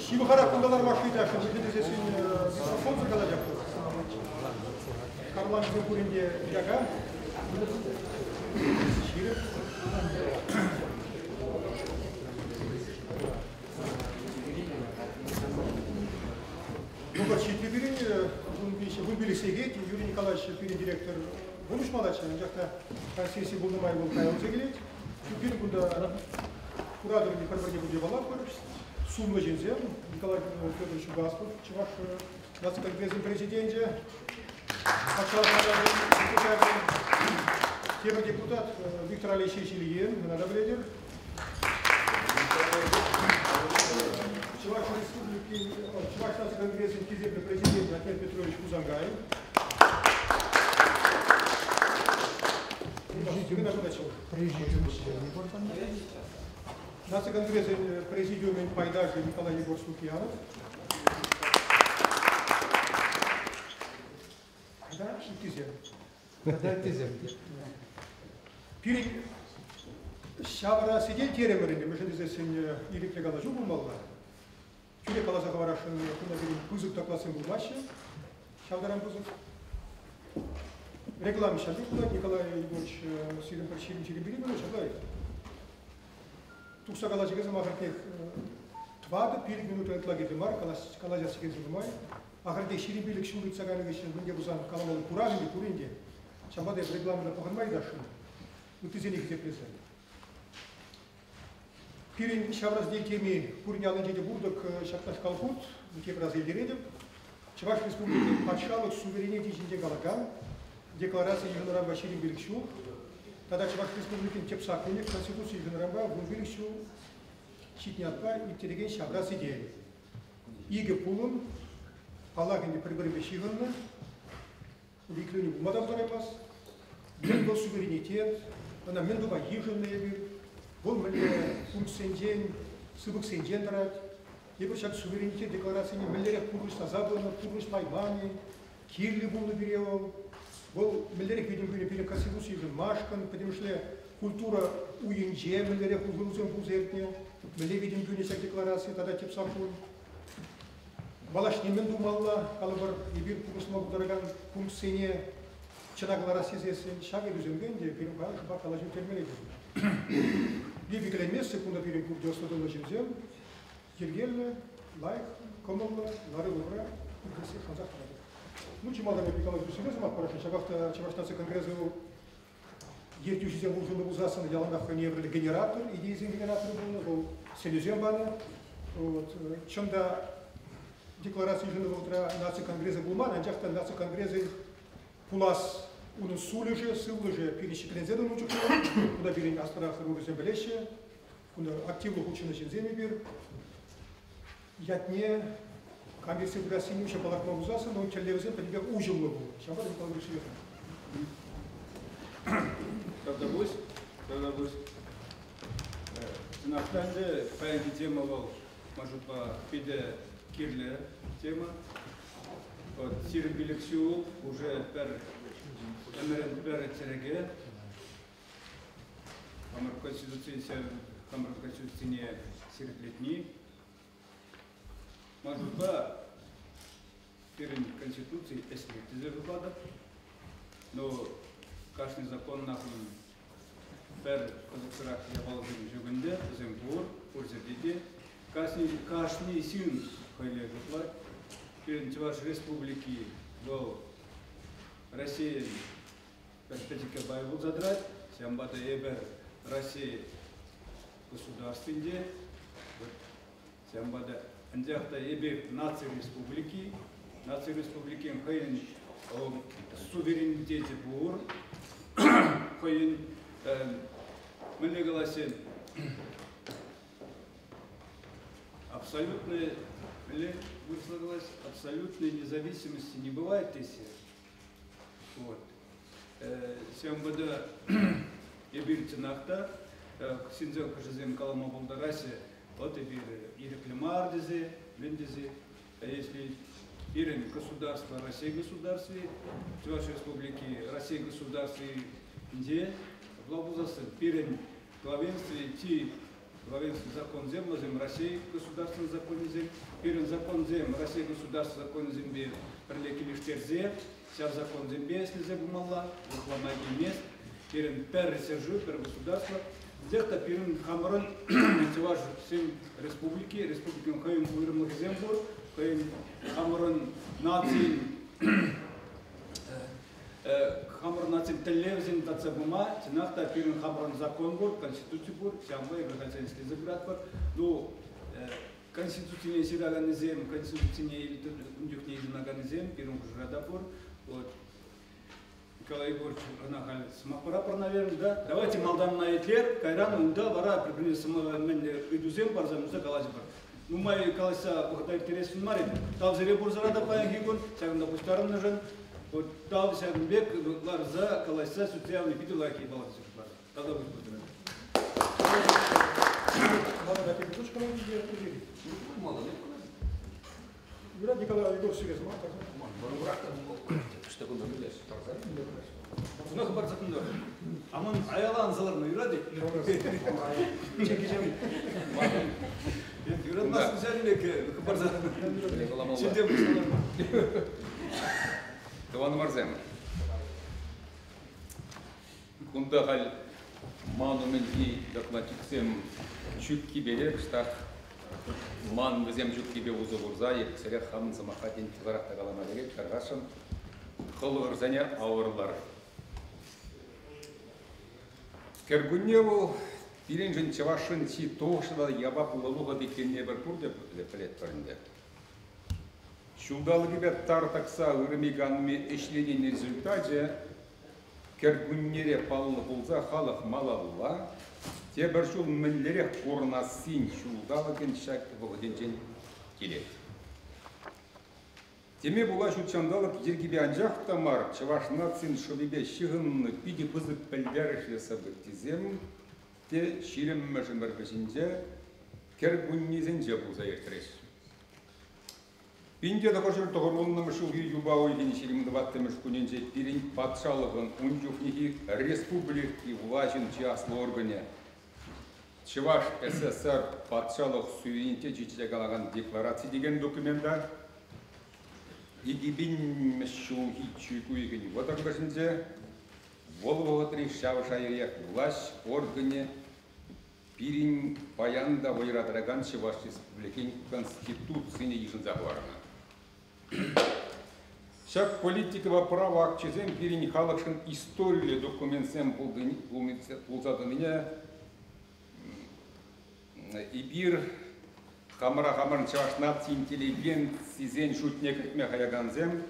Şimdi hakkındalar başlayacak. Şimdi sesin mikrofon kalacak. Karlan Zekurin'de yaga. Şiir. Bu çiftliğin bu birliğe Юрий Николаевич Пирин директор konuşmalar ancak da sesi bulunmayı bulunmayımıza gelir. Çünkü burada kuradırın yukarıda bu cevaplar var. Сумма Жензем, Николай Федорович Гаспов, Чуваш, нацконгрессный президент, первый депутат Виктор Алексеевич Ильин, Надавледер, Чуваш республики, Чуваш нацконгрессный президент Ахмед Петрович Кузангай. Нацконгрессный президиум Пайдажи Николай Егорович Лукьянов. Да, Тизем. Перед Шавра сидел теремерinde, мы же здесь ирикле галажу булмалла. Тюре калаза говорашын, куда берем кузов такласын булмаще. Шавдарам кузов. Реклама шаду куда Николай Егорович сидим причиним череберим, шадай. Tuksa kalacak zaman ahirde tvadı bir minut ötlagedim var kalacak gezilmay. Ahirde şirin birlik şunu tsaganı geçin bünge buzan kalamalı kuralindi kurindi. Çambada reklamda pohırmayı da şunu. Ütüzeni gizeplesin. Pirin şavraz değil kemi kurin alınca da buraduk şaktaş kalkut. Ülke biraz eldiredim. Çavaş Respublika'nın padişahlık suvereniyeti içinde kalakan deklarasya yığınıran ve şirin birlik şu. Тогда Чуваш Республикин теп сакыны Конституция Генерального выборщу читнятка и тереген шабра сидели. Иге пулун, Аллахин приборы шиганна, виклюни бумадам зарабас, мен был суверенитет, она мен дуба еженная бир, был мэле пунксенден, сыбык сенден дарат, ебір шак суверенитет декларацияны мэлере пурыш назаблана, пурыш маймани, кирли булны беревал, Бұл миллерек видим Конституции машкан, потому что культура уенже, миллерек угрузен бузертне, милле видим всякие декларации, тогда тип сапун. Балаш немен думалла, калыбыр ибир курусма бударган пункт сене чынаглара сезесен, шагы дүзенгенде, пирим калыш бар калажын термеледи. Бибикле месте, кунда пирим кур дёстодылы жемзем, ергелле, лайк, комалла, лары выбра, курдесе ханзак парады. Ну, чемодан Николай Юсилезом отпарашен, шагавта Чаваштанцы конгрессу ертюшизем ужины узасын, яланахка не врали генератор, идеизен генератор был селезем бана. Чонда декларация ужины утра нации конгресса булман, анчахта нации конгресса пулас унын сулыжы, сылыжы перещеклензеден учук, куда берин астарахтар урызем белеще, куда активлы учины женземи бир, ятне Конгрессе Бразилии еще полакма узаса, но он телевизор по тебе ужил был. Шабар не положил себе. Когда будет? На франде паянки тема был, может по пиде кирле тема. Вот сирен билексю уже пер тереге. Камер конституции не сиретлетни. Может быть, перед Конституцией эскретизы выпадок, но каждый закон нахуй пер кодексрах я положил жугенде, земпур, урзедиде, каждый син хойле выплат, перед Чуваш Республики до России перспектива байву задрать, сямбата эбер России государственде, сямбата Андяхта ебе нации республики хайн суверенитете бур, хайн мэлегаласе абсолютной независимости не бывает если. Вот. Сямбада ебирте нахта, синзел кажезем калама болдарасе. Вот и иреклемар дизе, линдизе, а если Ирен государство, Россия государстве, Чуваш Республики, Россия государстве, Индия, Блабузасы, Ирен главенстве, Ти Главенство закон зем, зем России государственный закон зем, пирен закон зем, Россия государственный закон зембе, прилеки лишь терзе, вся закон зембе, если забумала, выхломать мест, пирен пер сержу, пер государство, где-то пирен хамрон, теваж всем республики хаим уйрмлых зембур, хаим хамрон наций, хамрон наций телевизин тацабума, тинахта пирен хамрон закон бур, конституция бур, сямба и гражданский забрат бур, ну конституционный сидаганизем, конституционный ундюхней наганизем, пирен жрада бур, вот. Николай Егорович, она смапарапор, наверное, да? Давайте малдан на этлер, кайран, унда, вара, приблизился мен идузем, парзамуза, калазибар. Ну, мои колоса, благодаря интересу марит, там за ребур зарада паян гигун, сяган да пустарам нажан, вот там сяган бек, ларза, колоса, сутявни, пиду лаки, балансы, тогда будет поздравлен. Ладно, да, ты точка на видео определить. Мало, Юрий Николай Егорович, серьезно, что такое наблюдаешь? Бuna хабар закындар. Аман аялан заларны юрады. Чекижем. Юрад нас взяли хабар закындар. Сидем саларны. Таван Марзем. Кунда хал манументи докладчиксем чутки берек, штах ман везем чутки бе узурза, ексере хамын самахатин тизарахта галама берек, каргашын хылгырзане ауырлар. Кергуневу пиренжин чавашын си тоғышыда ябап улалуға декенне бір пұр деп білет бірінде. Шулдалығы бет тар такса үрімеганыме ішленен результате кергуннере паллы болса халық малалыла, те бір шул мінлері қорнасын шулдалығын шак бұғыден келет. Теме була шутчандалык ергебе анжақ тамар, чавашнацин шолебе шығынны пиде бұзып пәлдәріші сабыктизем, те ширім мәжімір бішінде кергуннезен жабуза ертіреш. Пинде дақошыр тұғырмынным шулғы юбауы ген ширімді ваттымыш күненже пирин патшалығын унжуқнеги республики влажын чияслы органе Чаваш СССР патшалық суверенитет жечеге алған декларация деген документа Игибин мешуги чуйкуйгани ватарбашинзе волвогатри шавшайрек власть органе пирин паянда войрадраган Чаваш республикин конституцияне ежин загларна. Шак политикова права акчезем пирин халакшин историю документсем пулзадыныне Ибир Хамара чавашнат интеллигент сизен шутнек мехаяганзем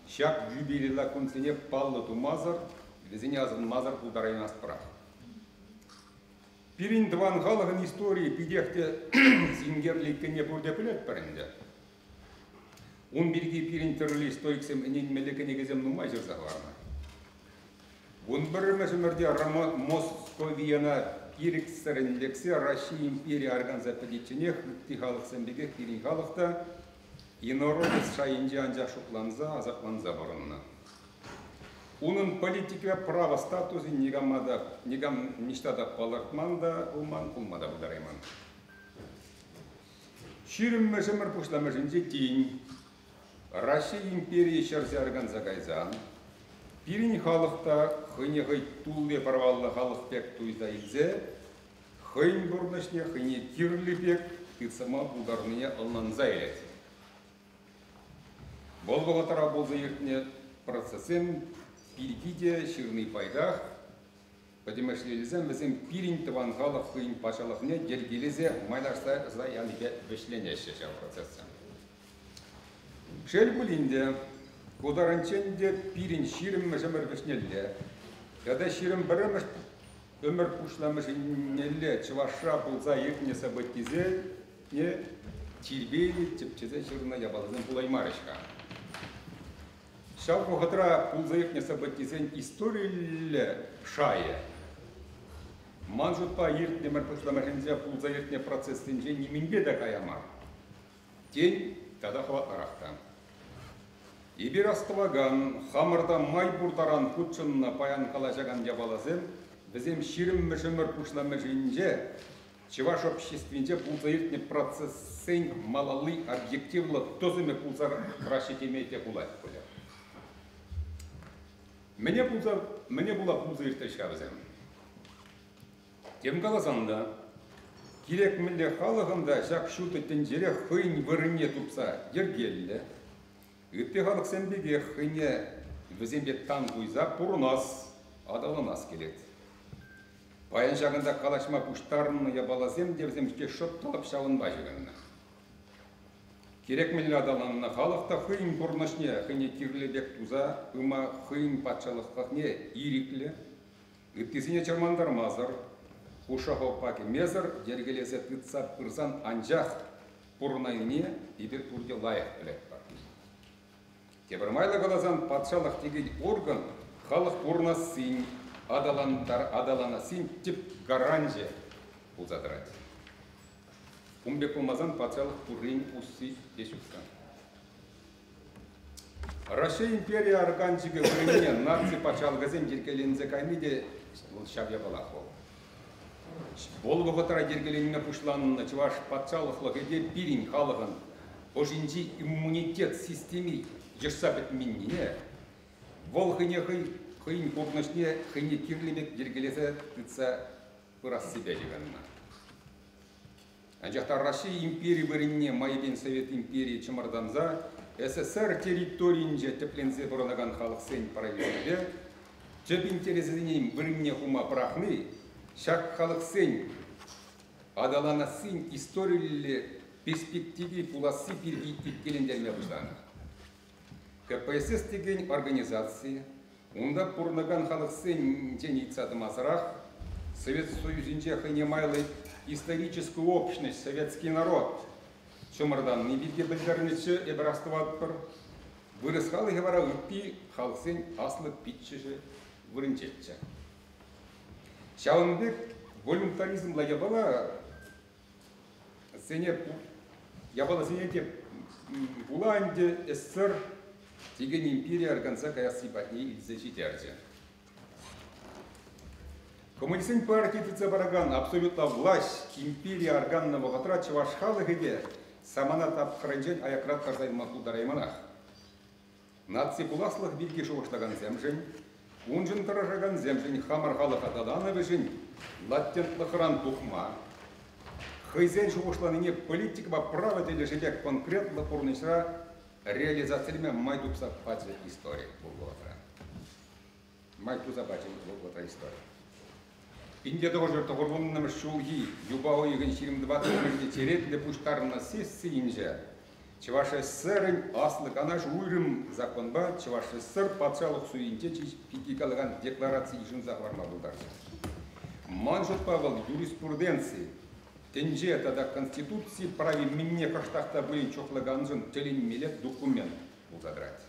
шак юбилейла кунцене паллы тумазар везене азын мазар пулдарайын аспыра. Пирин дван халығын истории пидехте зингерликкене бурдепілет бірінде. Он бірге пирин тірлі стойксем энен мелекене кезем нумай жүрзағларына. Он бір мәжімірде Московияна Ирекстерин лексе Россия империя организапедиченех тихалық сәмбеге кирин халықта инородец шайынже анжа шукланза, азакланза барынна. Унын политика право статусы негам ништада палартманда, улман кулмада бударайман. Ширим мәжімір пұшламыжынже тейін Россия империя шарзе организагайзан, пирин халықта хыне хый тулле парваллы халық пек туйзайдзе, хыйн бурнышне хыне кирлі пек тыцама булдарныне алнанза елет. Болбоға тара болза ертіне процессен пиргиде шырный пайдах, подемешлелізен бізен пирин тыван халық хыйн пашалықне дергелезе майлашта зай алибе бешлене шеша процессе. Шел бұлінде Кударанченде пирин ширим мәжемір бішнелле. Когда ширим біріміш өмір пұшламыш нелле чываша бұлза екіне сабаттизе, не тирбейді тепчезе шырына ябалызын бұлаймарышқа. Шал бұғытыра бұлза екіне сабаттизен историялі шайы. Манжутпа ертіне мір пұшламышынзе бұлза екіне процестінже немінбе да каямар. День тада хватарақта. Ибир астылаган, хамырда май бурдаран путчынна паян калашаган ябалазем, бізем ширим мүшімір пұшламы жинже, чеваш общественде пулзаиртне процессен малалы объективлы тозыме пулзар рашитемейте пулать поля. Мне була пулзаирте шабызем. Тем галазанда, кирек милле халығында жак шуты тенжере хыйн вырыне тупса ергелле, үппе халық сенбеге хыйне візембе тан буйза пурунас, адаланас келет. Баян жағында қалашма пуштарын ябалазем девземшке шот талап шауынба жүргенна. Керек милле адаланына халықта хыйн пурнашне хыйне кирлебек туза, ыма хыйн патшалыққақне ирикле, үпкесіне чармандар мазар, Ушахов паки мезер, дергелезе тыца пырзан анжах пурнайне и бир турде лайық білет бар. Тебірмайлы қалазан патшалық деген орган халық пурнас син, адалана син тип гаранже узадрать. Умбек умазан патшалық пуррин усси дешуксан. Россия империя арганчиге времени нации патшалығызен дергелензе кайниде шабья балахов. Болғығытыра дергеленіне пұшланына чываш патшалықлығыде бірін қалығын ожинжи иммунитет системи жырсапет минне, волғыне қиын қорнышне қиыне кирлемек дергелесі тұтса пырас себя жегенна. Анжақтар Россия империя бірінне майбен Совет империи чымырданза, СССР территориинже теплензе бұрынаған халық сен правительде, жеп интересінен бірінне хума прахны, шак халық сен, адалана сен истории перспективе пуласы перги иткелендерме бұжданы. КПСС деген организация, онда пұрнаған халық сен тенейцады мазырақ, Совет Союзинже хынемайлы историческую общность, советский народ, чомырдан небеге білдерініші әбірастывадпыр, вырыс халы хевара үппи халық сен аслы питчіші вырынчетчі. Шауынбек волюнтаризмла ябала сене деп Буланде СССР деген империя арганса каясы батни илзешитерже. Коммунистин партии бараган абсолютно власть империя арганного гатра чаваш халыгыде самана тапқырынжен аякрат қарзайма кулдарайманах. Наци пуласлых билге шоғыштаган земжен, унжын таражаган земжен хамар халық адаланы бежен, латтентлықыран тухма, хызен шоғышланыне политика право тележебек конкретно порнышра реализациями майдупса паче история болғатра. Майдупса паче болғатра история. Инде доғыр тоғырғынным шулги, юбау еген 22 теретлі пуштарына сессиінже, Чеваш СССР аслы канаш уйрым законба, Чеваш СССР патшалық суинте пикикалыған декларации жын захварма бұлдарсы. Манжут Павел юриспруденции, тенже тада конституции прави минне каштақта были чоқлыған жын телен мелет документ бұлдадрать.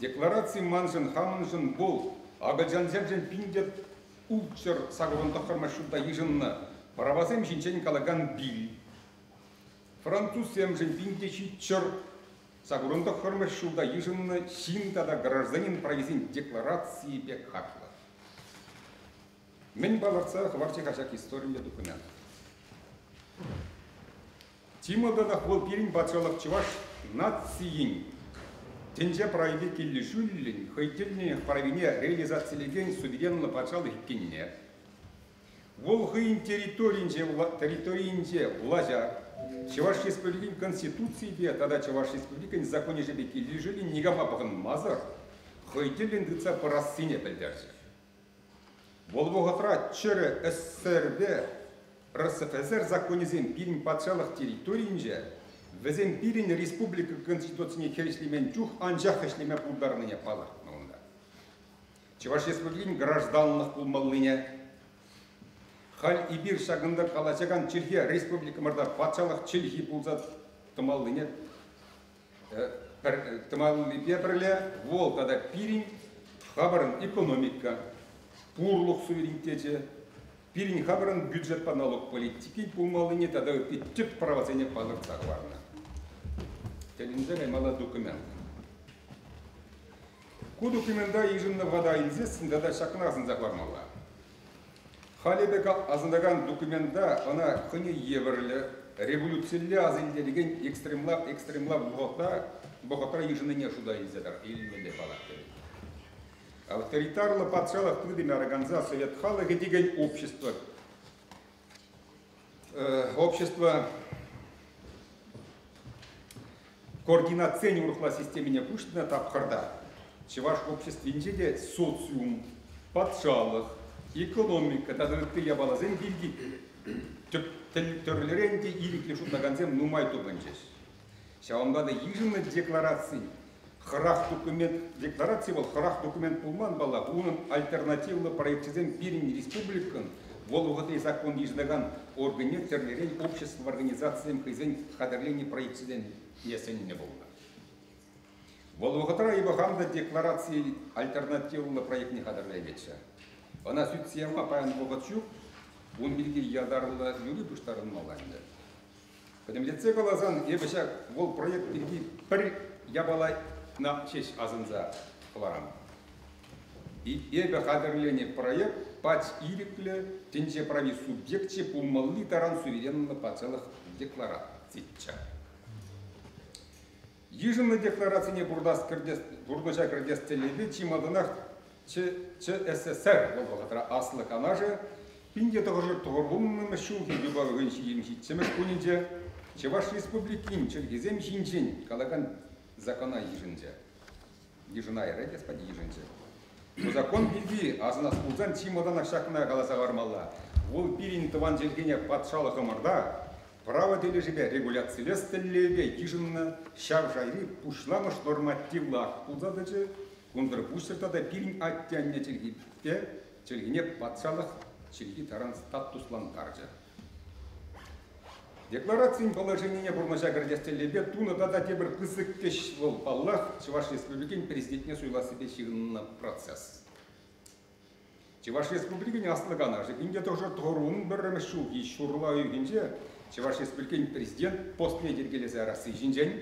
Декларации манжын хамын жын бұл, ағаджан земжен пиндет Учер сагурындақыр машуда ежінна правазем жинчен калаган бил. Француз земжен пиндечи чер сагурындақыр машуда ежінна синтада гражданин провезен декларации бек хакла. Мен баларца хварче хашак история документ. Тимода да хвал пирин бачалак чеваш нациин. Тенже прояве келли жүллин, хайтельне правине реализациялеген суверенлы патшалық кенне. Ол хыйын территориинже влажа, Чеваш республикин конституции бе, тада Чеваш республикин законе жебе келли жүллин негама бағын мазар, хайтельен дыца парассине білдерші. Ол бұғытра чөрі СССР РСФСР законезен пирин патшалық территориинже, Везен пирин республика конституцияне керешлемен чух анжақ ешлеме пулдарныне палақ мұнда. Чеваш республикин гражданлық пулмалыне. Хал и бир шагында қалачаган Чехия республика мырда патшалық Чехия пулзат тымалыне. Тымалыне пепірле, вол тада пирин хабарын экономика, пурлық суверенитете, пирин хабарын бюджет по налог политики пулмалыне, тада өпеттеп правозене палық загварна. Телензель мала документ. Ку документа ежинна вода инзесін, да шақынағысын захвармала. Халебек азындаган документда она хыне еврлі, революциялі азылделеген экстремлап бұғытра ежініне шуда изедар, илмелі балақ керек. Авторитарлы патшалық тыдыми организация Совет халығы деген общество координацион урухла системине пуштына тапқырда. Чеваш обществинде де социум, патшалық, экономика, тадырытты ябалазен билги төрлеренде иликле шутнаганзем нумай турганчеш. Шауында да ежінні декларации, декларация был храх документ пулман бала, оның альтернативлы проектизен Пирин республикан, волуғытай закон ежінаган органе төрлерен общество организациям хызен қадырлені проектизен есеніне болды. Волуғытра ебаханда декларации альтернативлы проектіне қадырлайбетші. Она сүтсияма паян бұғытшук, он билге ядарлы юри бұштарын малайынды. Кәдімдетсе қалазан ебішак ол проект билге бір ябалай на чеш азынза қыларам. Ебі қадырлені проект пач ириклі тенче прави субъектче пулмалли таран суверенны патшалық декларациятча. Ежінні декларацияне бұрдыша кірдестеледі чимадынақ ЧССР болғатыра аслы канажы пинде тұғыржыр тұғырғылының мүшілгі любавы гөнші емшітсеміш көнінде Чеваш республикин чергезем жинчен калаган закона ежінже. Ежіна әрі, господи, ежінже. Но закон билги, азына спулзан чимадан ақшақына қаласа бармалла. Ол пирин тыван желгене патшалы қымырда, право деле жебе регуляциялы стеллеве ежінна шав жайры пушламыш нормативлы ақ пулзадычы, Кундыр пустыртада пирин аттянне челгене патшалық челги таран статуслан таржы. Декларациян положение бұрмаша кірдестелебе туны да тебір қызық кеш бол Аллах Чеваш Республикин президентіне суйласы шығынна процесс. Чеваш Республикин аслығана жекінде тұғыр тұғыруын бірімі шуғы шұрла өйгенже Чеваш Республикин президент постне дергелесі арасы жинжен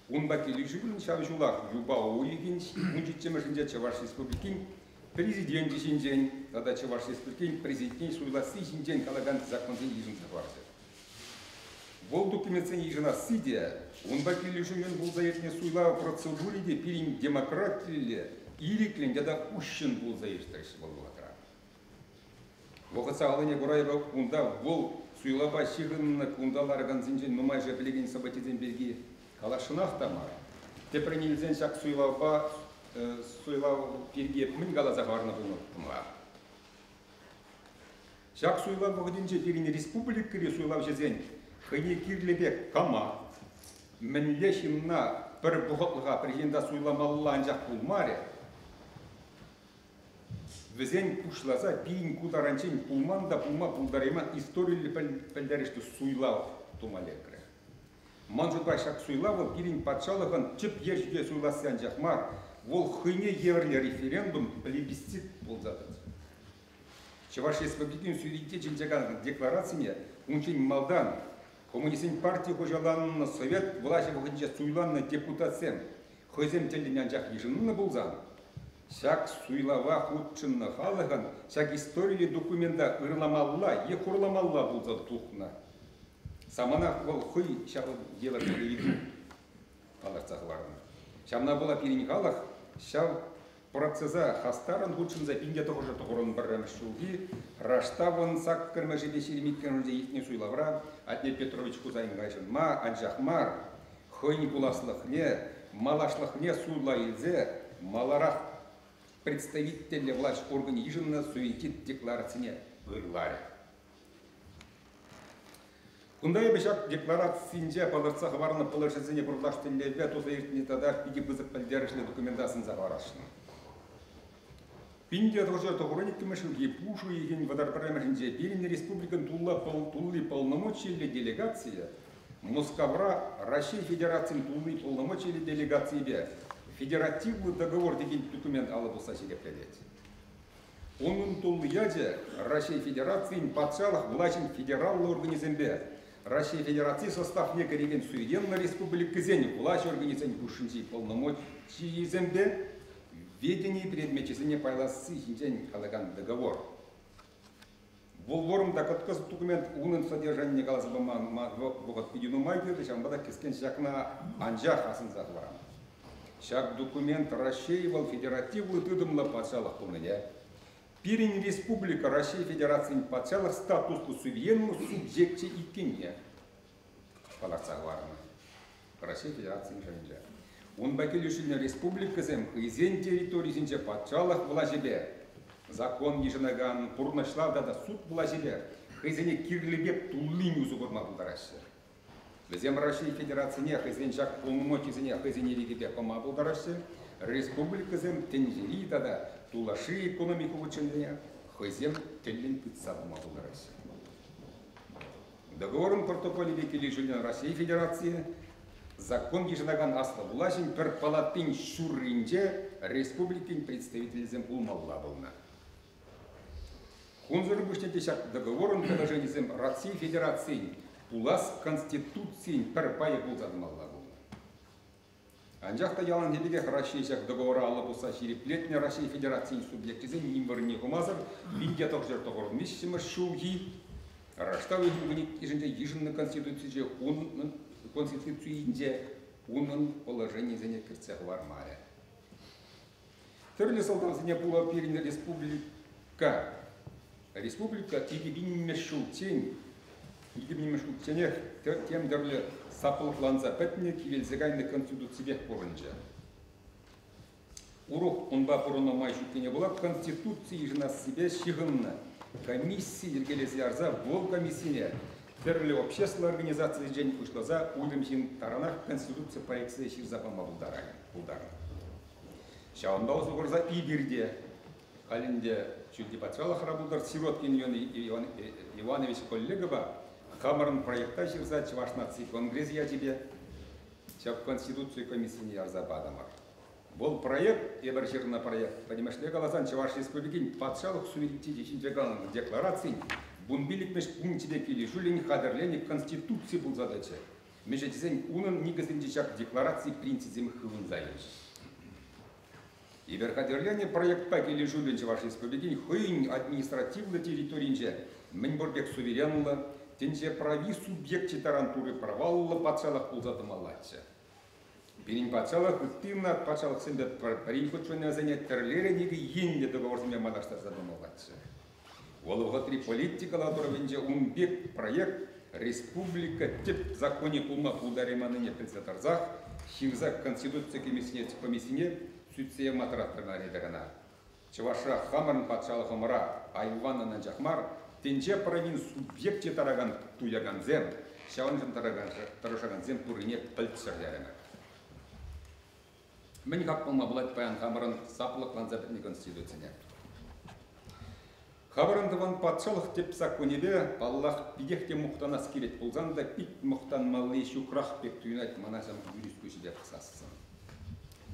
Унба келушігін шавышулар юба ойыген мұнжетчемішінде Чеваш Республикин президент жинжен, тада Чеваш Республикин президентіне суйласы жинжен калаган законден ежінді барды. Бұл документсен ежіна сидия, унба келушімен бұл заетіне суйлау процедуриде пирин демократиялы ириклен жада ұшын бұл заештіріші бұл бұғатыра. Бұғытса алыне құрайба ұнда бұл суйлаба шығынына күндаларған зінжен нұмай жабілеген сабатеден берге калашынақ та мар. Тепір нелзен шақ суйлау перге мін қалаза барына бұлмақ. Шақ суйлау бұғыденже періне республик кіре суйлау жезен Хыне кирлебек кама, мінле шымна бір бұғытлыға президента суйламалла анжақ пулмаре, візен күшласа пейін кударанчен пулман да пулма пулдареман историялы пілдерішті суйлау тумалекрі. Манжудбай шақ суйлау пирин патшалығын чып ержіге суйласы анжақ мар, ол хыне еврлі референдум плебисцит болзады. Чеваш Республикин суверенитет жинжаған декларацияне унчен малдан Коммунистин партии хожаланны совет власти выходит суйланны депутатсем хозем телинен жак ежинны булзан. Шак суйлава худчынны халыган, шак истории документа ырламалла, ехурламалла булза тухна. Самана бол хой шагы дело перейду. Халыцахларны. Шамна была переникалах, шав процесса хастаран худчынза пинде тохожа тохорон баррамшуги, раштаван сак кырмажебе шеремиткан уже ихне суйлавра, Атне Петрович Кузайнгайшын ма, анжахмар, хойни куласлыхне, малашлыхне суйла илзе, маларах представитель власть органы ежинна суетит декларацияне ырларе. Кундай бешак декларацияне палырца хабарны положительне бурдаштыллебе тоза ертіне тадар пиди бызык пілдерішлі документасын заварашын. Пинде тоже тохороник кемешил епушу еген вадарпарамашинже Пирин республикан тулли полномочия делегация Москвара Россия Федерации тулли полномочия делегации бе федеративный договор деген документ алып болса шерепленет. Onun тулли яде Россия Федерации патшалық влачын федералды организмбе Россия Федерации составне кереген суверенный республика зен влач организм кушинчи полномочия зембе ведение предмечезения пайласы хинжен калаган договор. Бұл форумда каткасы документ унын содержание галазбама богат пидину майдырды, шамбада кескен шакна анжах асын захварам. Шак документ расшеивал федеративлы тыдымла патшалық пулныне. Пирин республика Россия Федерацияның патшалық статуслы суверенну субъекте иккенне. Паларцақ варына. Россия Федерацияның жайынжа. Он бәкелешіліне республикасым қызен территориясынче патшалық бұла жебе. Закон ежінаган, пұрнашларда да суд бұла жебе. Қызене кирлігеп туллин үзі көрма бұлдарашы. Біздем Россия Федерацияне қызен жақ полномочизіне қызене легебе қома бұлдарашы. Республикасым тенжерида да тулаши экономику выченления қызем теллин пытса бұма бұлдарашы. Договором протоколе векелешіліне Россия Федерации закон ежінаган асла бұлашын бір палаттың шурринже республикин представителізем ұлмалла бұлна. Хунзыр бұштеті шақ договорын положениесем Россия Федерации бұлас конституциян бір байы бұлзадымалла бұлна. Анжақта ялан елеге Россия шақ договора алы бұлса шереплетіне Россия Федерациян субъектізен нембіріне құмазыр Индия тоқжыр тоғырын мешімі шуги Раштау едінгінік ежінді конституция Конституциинде унын положениесіне кірцеғ бар мая. Түрлі салдамсыне бұла періне республика. Республика егебінмешілтен, тем дәрлі сапылықланса пәтіне кевелзігайны конституциябек бұрынжа. Урух ұнба бұрына май жүктене бұла конституция жына себе шығынна. Комиссия ергелесі арза бұл комиссияне Ферлі общественной организации жен күшлаза улымшин таранах конституция проекция ширзапама бұлдарын. Шауында осы ғырза ибирде, қалінде чүлді патшалық рабылдар Сироткин Иванович Коллегова Хамарын проекта ширза Чуваш нации конгресс ятебе, шап конституция комиссияне арза бадамар. Бұл проект, ебір жерна проект, понимашле қаласан Чуваш республикин патшалық суверенитет жинжегалының декларациян Бунбилик меш пунктиде келе жүлені қадірлені конституция бұл задача. Межетізен унын негізінде шақ декларации принципземі хывын зайыш. Ебір қадірлені проектпа келе жүлені ваш республикин хыйн административны территориинже мінбірбек суверенлы, тенже прави субъекте тарантуры праваллы патшалық бұл задымалатшы. Бенин патшалық үттімна патшалық сенбет паринкотшуына занятерлері неге енде договорзыме мадаштар задымалатшы. Олығы три политикалар дұрвенже унбек проект республика теп законе пулма пулдареманыне председарзах, хивза конституция комиссине сүтсея матыраттырна редагана. Чываша хамарын патшалық ымыра айванынан жақмар, тенже правин субъекте тараган туяган зем, шауынжын тарашаган зем турыне пілтшір ярына. Мен как пылма бұлайт паян хамарын сапылық ланзабетіне конституцияне. Хабарындыван патшалық деп законебе Аллах пидехте мұқтанас керет болзан да пит мұқтан маллы шуқрақ бек түйінайт манасам юрис көшіде қысасысын.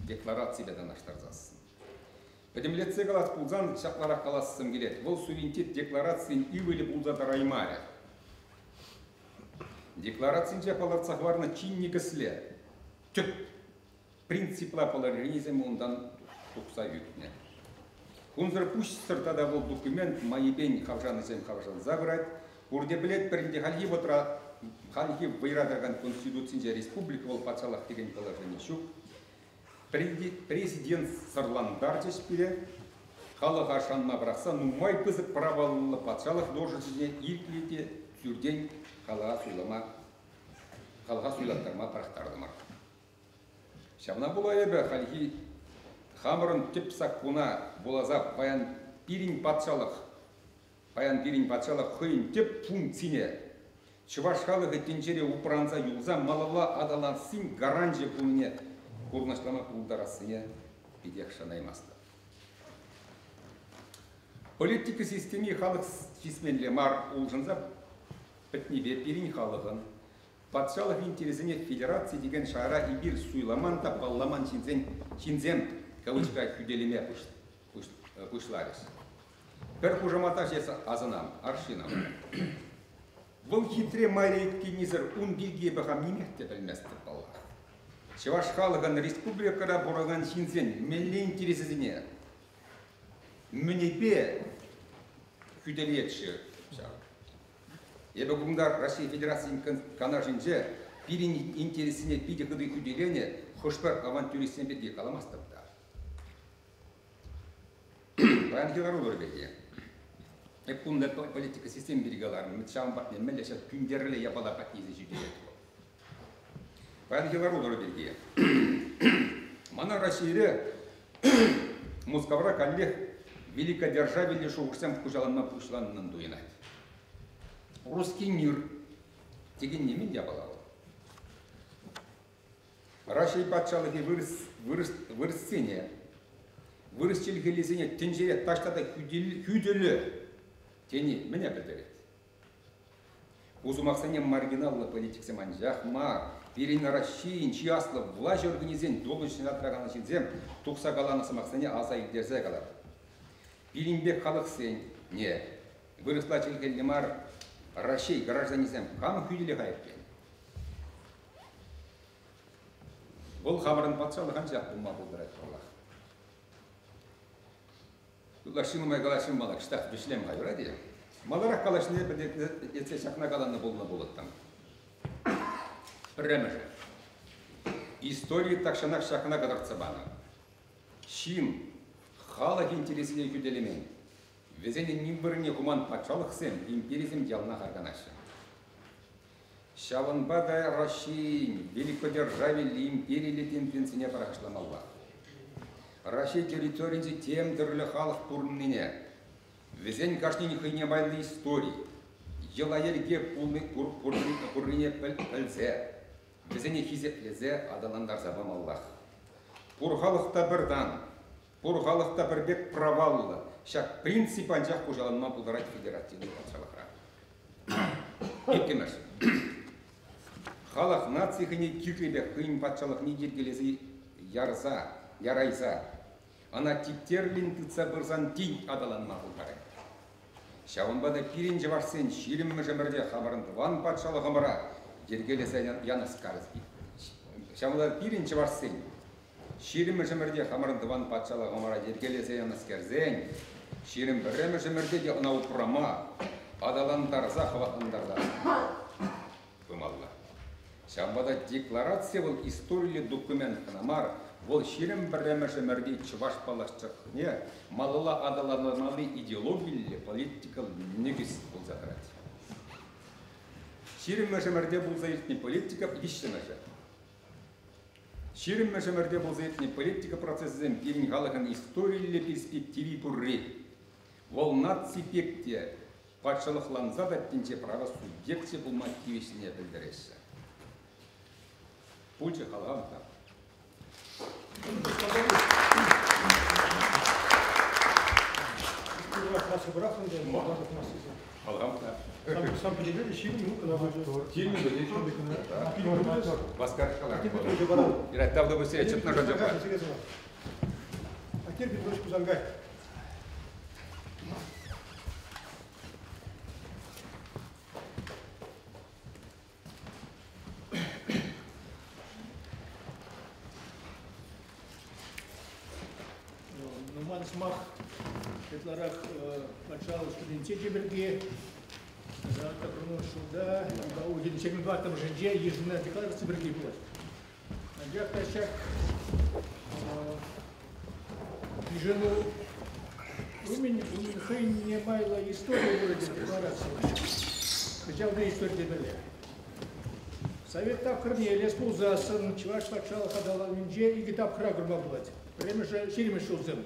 Декларация бедан аштарзасысын. Бәдемлетсе қалас болзан шақлара қаласысын келет. Бұл суверенитет декларациян ивелі болзада раймаря. Декларациян жапаларцақ варна чинні кісле. Түп принципла поларенизем ондан тұқса үйтіне. Хунзыр пусть сыртада был документ майыбен хавжаны зем хавжан забрать. Урде білет бірінде халхи отра, халхи вайрадырған конституциян республика ол патшалық деген положение шук. Президент сырландар жешпіле, халық ашанма бірақса, нумай пызық правалылы патшалық дожышыне ирклете сүрден халға сұйлаттарма парақтардымар. Шамна бұла ебі халхи Хамырын тепсак куна болаза паян пирин патшалық хыйын теп функцине. Чываш халығы тенчере упранца юлза малала адалансын гаранже пулыне курнашлама пулдарасыне пидек шанаймасты. Политика системе халық чисменле мар улжынза пітнебе пирин халығын. Патшалық интересіне федерация деген шара ибир суйламан да балламан чинзем кавычка күделеме пушларис. Бір хужамата жесі азынам, аршинам. Бұл хитре майрейт кенезір он билге бағам немекте білместі балла. Чеваш халығын республикада бұраған шинзен мелле интересізіне. Мінебе күделетші Ебе күндар Россия Федерациясының канажынже пирин интересіне пиде кыды күделене хошпар авантюристен бетке каламастырды. Баян хилар olur беге. Бунда политика систем берегаларын мытшам батмен мелешат күндерле япала патизе жүдет. Баян хилар olur беге. Мана Россия Москвара каллех великодержавили шоурсам кужаланма пушланнан дуйнат. Русский мир деген немен япалау. Россия патшалығы вырысыне, вырысчылгелесіне тенжере таштада күделі тені міне білдіреді. Узумақсане маргиналлы политиксеман жақма, перен Россиян чияслы власть организен долышын атырағаны шедзем, тұқса қаланысы мақсане азай дерзе қалады. Перенбек халық сен, не, вырыслачылгелемар Россия гражданизем қамы күделі қайыпкен. Бұл қабырын патшалыған жақ бұлма бұлдырайды Аллах. Лашыны май қалашын мала кіштақ бүшлем қайыра де. Маларақ қалашыны етсе шақна қаланы болына болыттан. Бірімі. Истории такшанақ шақына қадыртсы баны. Шин, халық интересіне күделемен. Везене нимбіріне куман патшалық сен империзм ялна қарғанашы. Шаванбада Россия великодержавили империялі тенденцияне парақшламалла. Россия территориясы тем түрлі халық пұрынныне. Везен кашнені хыйне байлы истории. Елайерге пұрыне пілзе. Везене хизеплезе адаландар забам Аллах. Пұр халықта бірдан, пұр халықта бір бек праваллы. Шак принципан жақ қожаланма бұлдарат федеративный патшалықра. Еккемеш. Халық нацияхыне киркебе қиын патшалық негергелесі ярайса. Ана типтерлін тұтса бірзан тин адаланма бұлдары. Шауынбада пирен жаварсен шерімі жамырде қабарын ван патшалық ымыра ергелесі яныс қарызбей. Шауынбада пирен жаварсен шерімі жамырде қамырын ван патшалық ымыра ергелесі яныс кәрзен. Шерім бірімі жамырде де ұнау құрама адаландарза қаватындарда. Көмалла. Шамбада декларация был историялы документ қанамар, бұл шерім бірімі жамырде чываш палашчықне малыла адаланмалы идеологиялы политикал негіз бұл затырады. Шерім мәжімірде бұл заетіне политика ешімәжі. Шерім мәжімірде бұл заетіне политика процессізен перін халығын историялы перспективи бұрре. Ол наци пекте патшалықланза дәттенше праға субъекте бұл мотивесіне білдіресі. Пульче халығамда. Халығамда. Сам перевели, ширин, ну-ка на вожу. Тильми, да, Васкар халар. Ираттавда бы сея чет на жадзапа. А теперь бедрочку зангай. Смах Петларах патшалық студенте жебірге зағатта құрмы шуда бау 72 жынже ежіне декларация бірге болады. Жақта шак жену умен хын не майла история вроде декларация. Хотя история дебеле. Совет тапқырын елес бұлзасын, чываш патшалық адаланынже и тапқыра құрма болады. Время же шереме шылзым.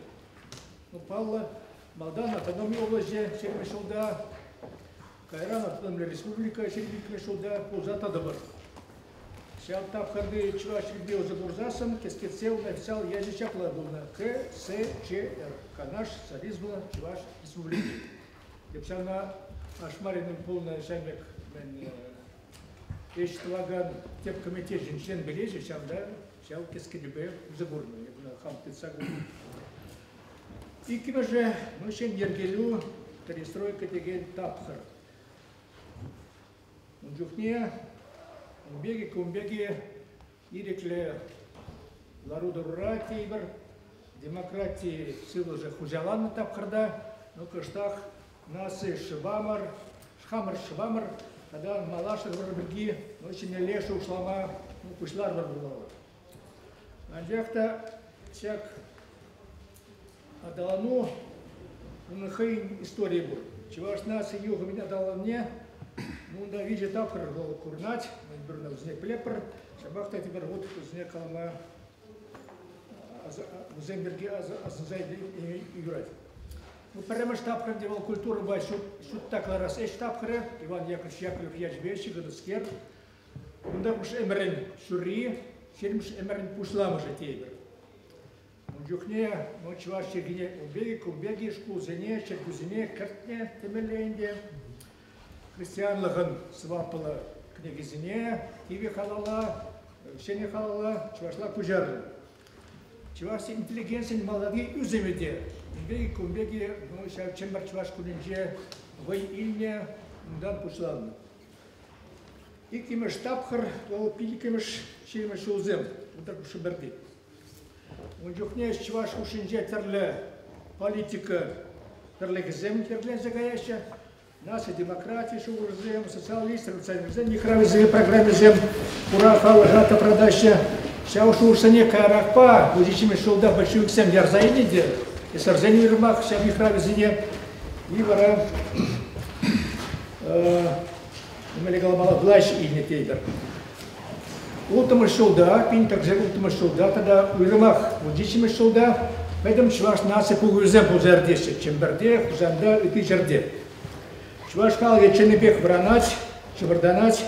Ну, Павла, Молдан, автономия области, Шермешулда, Кайран, автономная республика, Шермешулда, Пузата Добр. Сейчас тапхарды чуваш ребил за бурзасом, кескетсел написал язычакла было КСЧР, Канаш, Союзбула, Чуваш, Республики. Депся на Ашмариным полный шаймек, Эштлаган, теп комитет женщин Бележи, сейчас да, сейчас кескедебе загорную, я бы хам тецагу. Икиме же мы ще ергелю перестройка деген тапхар. Унжухне, умбеги, ирекле ларудурати ибр, демократии силы же хужалан тапхарда, но кыштах насы шибамар, хамыр шыбамыр, тогда малашы бірге, очень лешу ушлама, кушлар бар. Анжақта всяк адалану, унахай история был. Чуваш нас и юга меня дала мне, да видит тапкар курнать, бернул зне плепер, шабахта теперь вот зне калама в земберге азайд играть. Ну прямо штабкар делал культуру большую, шут так раз штабкар, Иван Яковлев Ячбещик, Гадускер, он да уж эмерен шури, черемш эмерен пушлам уже тейбер. Юхне, ну чуваш чергине убеги, шкузине, чергузине, картне, темеленде. Христиан лаган свапала княгизине, тиви халала, шене халала, чувашла кужарла. Чуваши интеллигенция молодые уземеде. Убеги, ну сейчас чембар чуваш кулинже, вой ильне, дан пушлам. И кимеш тапхар, то пили кимеш черемш узем, удар шуберди. Он юхне чуваш ушинже терле политика, терле гзем терле загаяща. Наша демократия, шоурзем, социалисты, не хравизем, программе зем, ура, хала, гата, продаща. Сейчас шоурсане каракпа, будучи шоуда большую ксем ярзаиде, и сарзени рмах, сейчас не хравизене, и вара, имели голова блащ и не тейдер. Ултама шоуда, пин так же ултама шоуда, тогда у рмах, будучи шоуда, поэтому чуваш насы пугузем пузардеше, чем берде, хузанда и ты жерде. Чуваш халге ченебек бранать, чебарданать,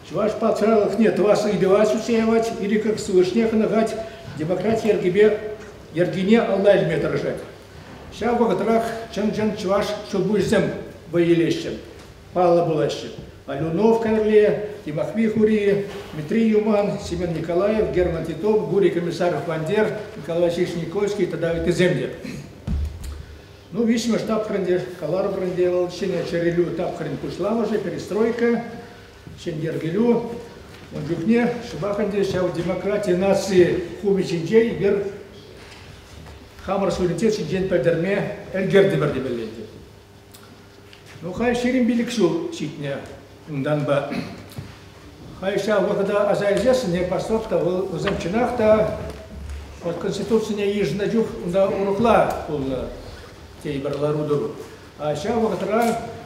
чуваш пацралых нет вас и девать усеивать, или как слышнех нагать, демократия ергине Аллах ильме дорожать. Ща в багатрах чан-чан чуваш, что будешь зем воелещем, Павла Булащем. Алюнов Карле, Тимохвий Хури, Дмитрий Юман, Семен Николаев, Герман Титов, Гурий Комиссаров Вандер, Николай Васильевич Никольский, тогда и земли. Ну, видимо, штаб хранде, калар хранделал, щеня черелю, тап хрен пушла уже, перестройка, щен ергелю, он жухне, шибаханде, ща демократия нации хуми чинджей, бер хамар суверенитет чинджен педерме, эльгерди бердебеленде. Ну, хай ширим биликшу читня, унданба. Хай ща выхода азайзес, не поступта, в замчинах-то, от конституции не ежна дюх, да урухла, полна. Тейберларудуру. А сейчас вот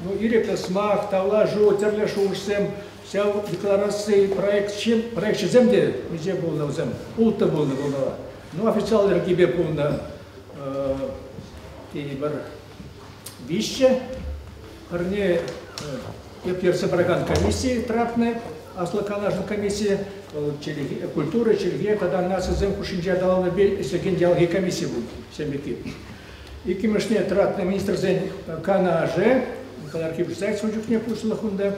ну или смах, тавла жу, терле шурсем, вся декларации проект земде, где был на зем, улта был на волнова. Ну официал РГБ был на тейбер вище, корне перса браган комиссии трапны, аслаканажна комиссия культуры, черге, тогда нас зем кушинджа дала на бей, если гендиалги комиссии был, семики. И кимешне тратный министр зен Канаже, Николай Архипович Зайцев, не пустила хунда.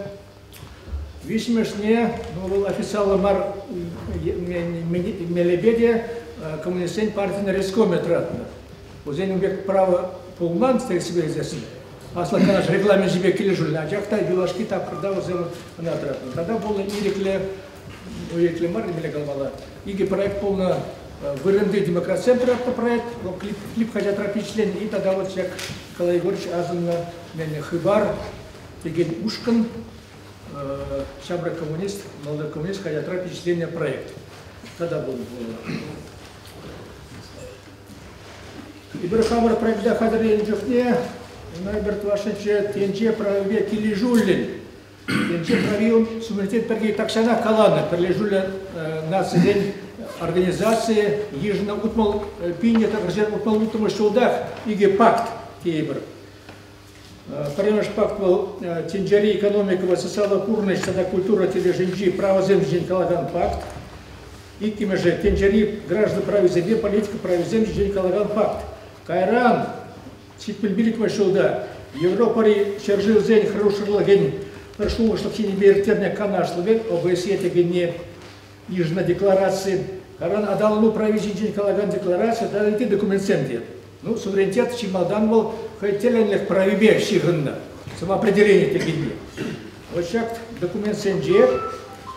Вишмешне, ну, был официал Мар Мелебедия, коммунистин партии на Рискоме тратна. Вот зен убег право полман, стоит себе здесь. Асла Канаж регламент себе килежульна, а джахта белашки так продал зен на тратна. Тогда было и Мар Мелегалмала, и проект полно вырынды демократцентра проект, клип хотят тропичлен, и тогда вот всяк Николай Егорович азанна меня хыбар, tegen ушкан, шабра коммунист, молодой коммунист хотят тропичлен проект. Тогда был. И берхамар проект да хадре инжухне, найберт вашенче тенче праве килижулин. Тенче правил суверенитет перги такшана калана, перележуля нации день организации ежно утмал пинья так же утмал утмал шулдах иге пакт тейбер. Паримаш пакт был тенджари экономика социала курность тогда культура тележинджи право земжин калаган пакт. И киме же тенджари граждан прави земли политика прави земжин калаган пакт. Кайран ситпельбилик машулда Европари чержил зень хороший лагень прошло что все не бертерня канаш ловит ОБСЕ тегене ежно декларации. Каран адалну правительный калаган декларация, да и документ центре. Ну, суверенитет чималдан был, хотели правибе щигнна, самоопределение тегенне. Вот так документ центре,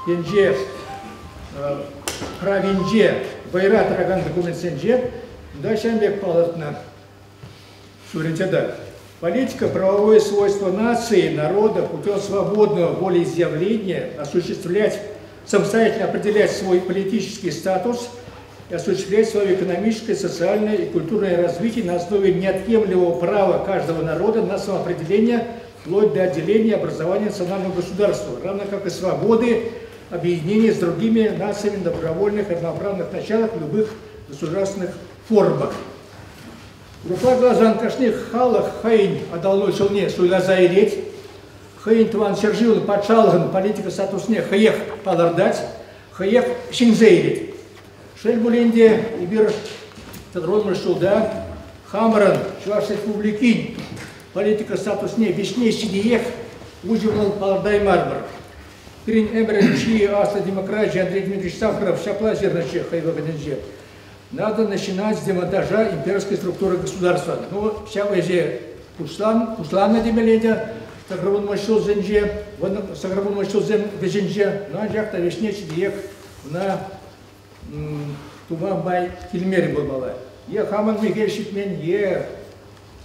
тенже правинже, байрат раган документ центре, да шамбек палатна суверенитета. Политика, правовое свойство нации, народа путем свободного волеизъявления осуществлять, самостоятельно определять свой политический статус и осуществлять свое экономическое, социальное и культурное развитие на основе неотъемлемого права каждого народа на самоопределение, вплоть до отделения и образования национального государства, равно как и свободы объединения с другими нациями на добровольных и равноправных началах в любых государственных формах. Группа глазан кашних халах хайн адалной шелне суйлазайреть, хайн тван сержил пачалган политика статусне хаех палардать, хаех шинзейреть. Шельбуленде ибир тадрон шулда, хамран чуваш республикин, политика статусне вишне сидиех, уживал палардай мармар. Перин эмрен чьи аста демократии Андрей Дмитриевич Сахаров шапла зерноче хайва бененже. Надо начинать с демонтажа имперской структуры государства. Ну, сейчас уже Пушлана демеледя, Сахарвон мощил зенже, Сахарвон мощил зенже, на жахта вишне сидиех на Туман бай кильмери была. Я хаман мигельщик мен е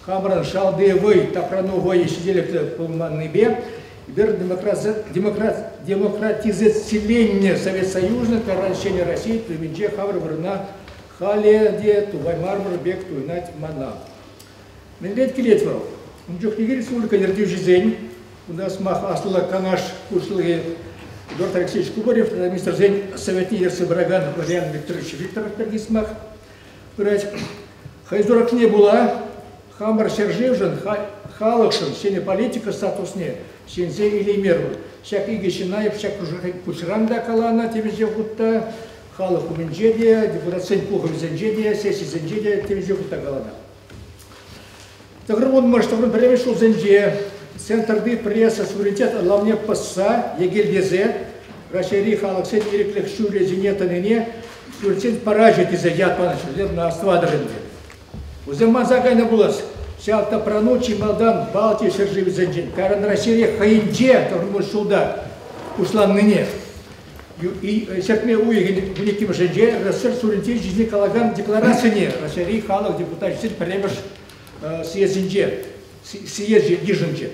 хамран шалды вы тапрану вы сидели по манныбе. Теперь демократизация Совет Союза, превращение России, привинче хавр врна халеде тувай мармар бег туйнать мана. Менлет килетвал. Унчух нигер республика нердюжи зень. У нас мах асла канаш кушлы Эдуард Алексеевич Кубарев, министр зень советник Ерсебраган Валерий Викторович Викторов Пергисмах. Хайздурак не была, хамар сержевжен, халакшин, сене политика статусне, сензе или меру. Шак иги шинаев, шак кушранда калана, темезе гутта, халак уменджедия, депутат сень пухов зенджедия, сессия зенджедия, темезе гутта калана. Тагрвон может, он превышел зенже, центр ды пресса, суверенитет, главне пасса, егельдезе, рашери халак сень иреклех шуре зенета нене, суверенитет поражит из-за яд паначу, на аствадренде. Уземан загайна булас. Шалта пранучи Малдан Балтии Серживи Зенджин. Каран Рашире Хаинже, Тагрвон суда, ушла ныне. И серпме уйген великим женже, рассер суверенитет жизни Калаган декларации Рашири халак депутат сень премеш съездинже, съезде дижинже.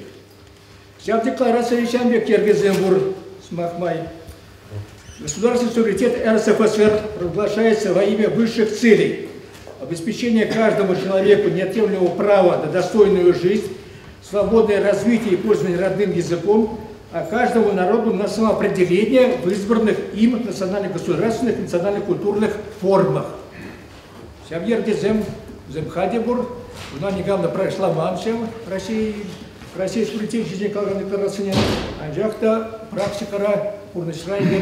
Вся декларация Ишамбек Киргизембур смахмай. Государственный суверенитет РСФСР провозглашается во имя высших целей. Обеспечение каждому человеку неотъемлемого права на достойную жизнь, свободное развитие и пользование родным языком, а каждому народу на самоопределение в избранных им национально-государственных и национально-культурных формах. Земхадебур, она недавно прошла маншем России суверенитет жизни Калган декларации, анжахта практикара Пурнашрайдер,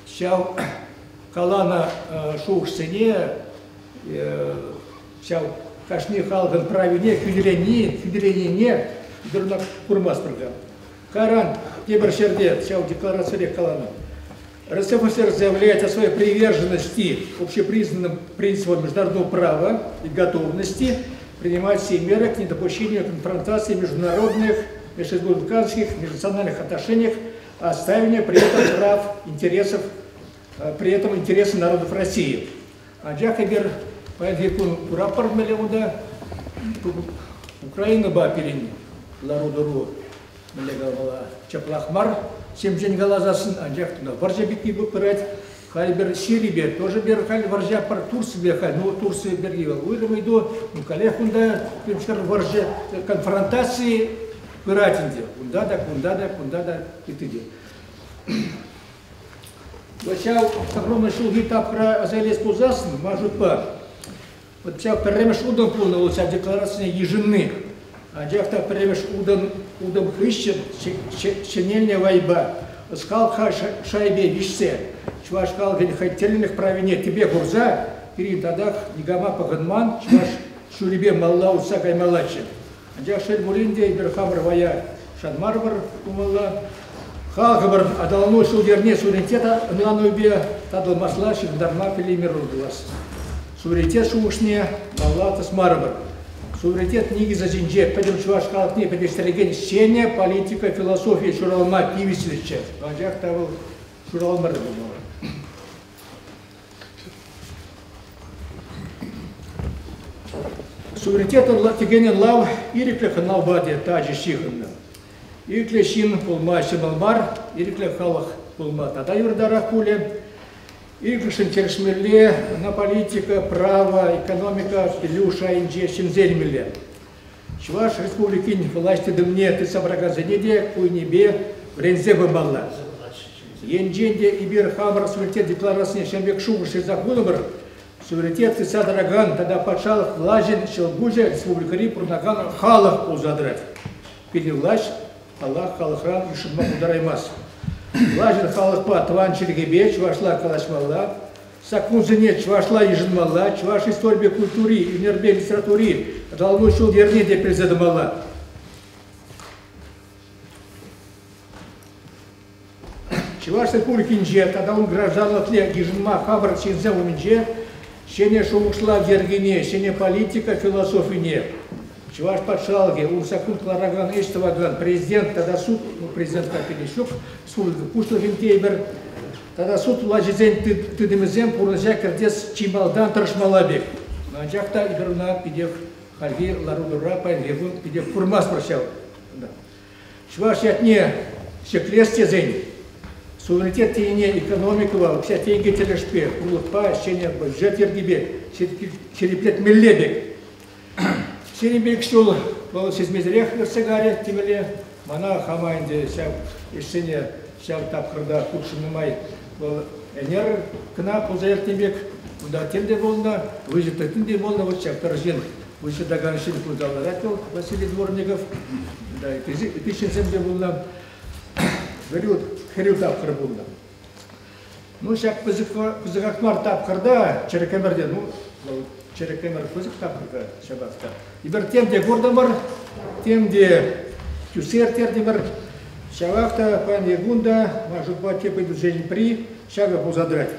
щал Калана Шоушсене, щал Кашни Халган правине, фюделение не, дурнак Курмас программ. Каран Тебершерде, щал декларация Калана. РСФСР заявляет о своей приверженности общепризнанным принципам международного права и готовности принимать все меры к недопущению конфронтации международных, межреспубликанских, межнациональных отношениях, отстаивания при этом прав, интересов, при этом интересов народов России. Аджахабер поэдгекун урапар мелеуда Украина баперин ларудуру мелегала чаплахмар. 7 день голозасын, анжахтuna варжа бики букрать, хальбер Сирибе тоже бер халь варжа пар Турция халь, ну Турция бергивал. Уйдамайду, ну коллехунда, пимшкар варжа конфронтации пиратинде. Кундада итиде. Вачал огромный шул гитап про азелес пузасын, мажут па. Вот вся перемеш удом полного, вся декларация еженных. Аджахта перемеш удом хыщен, щенельня вайба. Скал шайбе вишсе. Чуваш кал генихайтельных правине тебе гурза, перед тадах нигама паганман, чуваш шурибе малла усакай малаче. Аджах шель мулинде и берхамр вая шадмарбар умалла. Халгабар адалну шулдерне суверенитета нлануйбе тадал масла шигдарма пелимеру глаз. Суверенитет шушне малла тасмарбар. Суверенитет ниги за зинже, пойдем чуваш калкни, пойдем стреген сеня, политика, философия, шуралма, пивиселиче. Аджах тавал шуралмар был. суверенитетін тегенен лав, иреклі лав баде тажы шиғынны. Иреклі шин пулма шымалмар, иреклі халық пулма тада юрдара куле. Иреклі шын чершмеле на политика, право, экономика, пилюша, инже, шинзельмеле. Чуваш республикин власти дымне ты собрагазанеде куйнебе врензе бымалла. Енженде ибир хамар суверенитет декларациясына шамбек шуғышы захунымыр. Суверенитет ты садраган, тогда патшалық влажен шелгуже республикари пурнаган халық узадрать. Пили власть, Аллах халықран ишынма удараймас. Влажен халықпа тван чергебе, чувашла калашмалла. Сакунзыне чувашла ежынмалла, чуваш исторбе культури, инербе литератури, жалмушул ернеде президамалла. Чуваш республикинже, тогда он гражданлық ле ежынма хабар чинзе уминже, шене шоушла ергене, шене политика, философине. Чуваш патшалге, у сакун клараган эштаваган, президент, тогда суд, президент как перещук, суд пуштовин кейбер, тогда суд лажизен ты демезем, пурнажа кардес чималдан трошмалабек. Наджакта иберна пидев хальги ларудура пайнгевун пидев курмас прощал. Чуваш ятне шеклесте зень. Суверенитет тейне экономикова, вообще тейге телешпе, улыпа, щене бюджет ергибе, череплет миллебек. Черебек шул, был сезмезрех версегаре, тимеле, мана хамайнде, шав, ишене, шав тапхырда, куршынымай, был энер, кна, пузаер тимбек, куда тенде волна, выжитатынде волна, вот шав торжен, выше даганшин пузаларател, Василий Дворников, да, и тысяченземде волна, говорил, херил тапхыр волна. Ну, шак пызыгакмар тапхырда, черекемерде, ну, черекемер пызык тапхырда, шабатка. Ибер темде гордамар, темде тюсертердимар, шавахта пан Егунда, мажутба тепы движение при, шага бузадрать.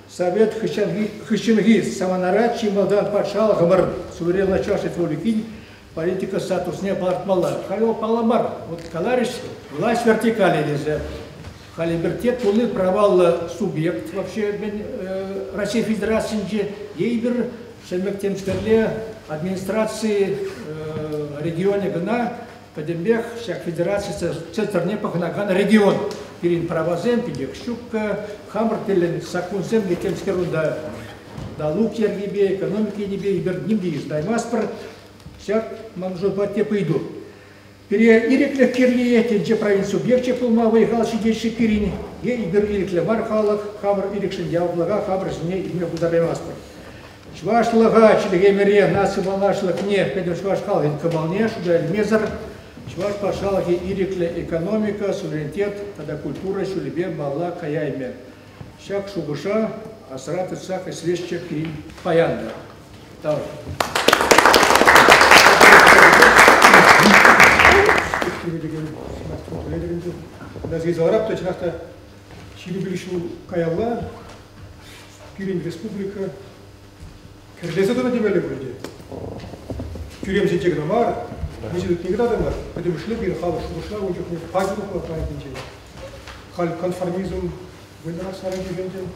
Совет хыщинги самонарад, чималдан патшал, гамар, суверенна чаша тволикинь, политика статусне партмала. Халил паламар, вот калариш, власть вертикали лезе. Халибертет полный провал субъект вообще Российской Федерации, ейбер, шельмектемстерле, администрации регионе гна, подембех, всяк федерации центрне пахнаган регион. Перин правозем, пидек щукка, хамр телен сакунзем, летемскеруда, да лук ергибе, экономики небе, ибер днимдиш, даймаспор, всяк манжопате пойду. Пере ирекле кирлие, тенче провинцию бегче пулмавый, галши деши пирини, ибер ирекле мархалах, хамр ирекшин явлага, хамр жне, имя кударлемаспор. Чваш лага, чилегемере, насы малашлах не, пойдем чваш халвин кабалне, шудаль мезар, чваш пашалахи ирекле экономика, суверенитет, тогда культура, шулебе, мала, каяйме. Щак шубуша, асрат и сак, и слеща кирин паянда. Давай. Назгиз Араб, то чнахта Чилибишу Каялла, Кирин Республика, Кирдеза на демеле будет. Кирим зитек намар, мы здесь не градом, потому что любим халу шушла, у них пазлу хватает ничего. Хал конформизм, вы нас на регионе.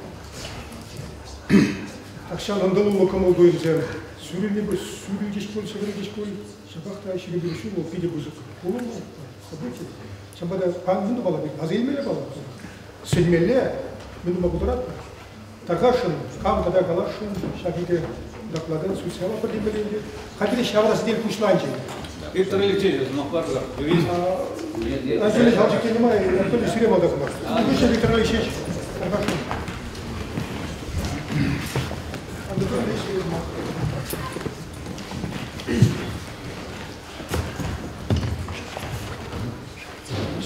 Акшан андалу локому дуйзе, сюрили бы сюрили дишкуль, шабахта Чилибишу, пиде бузук. События. Шамбада панвунду бала бит, азилмеле бала. Сильмеле, минума гудрат. Таргашин, кам тогда галашин, шагиде докладен сусяла поднимали. Хотели шавра сдель кушланчи. Виктор Алексеевич, ну парга, юрист. Анатолий Халчик немає, Анатолий Сирема документ. Вище Виктор Алексеевич, Таргашин.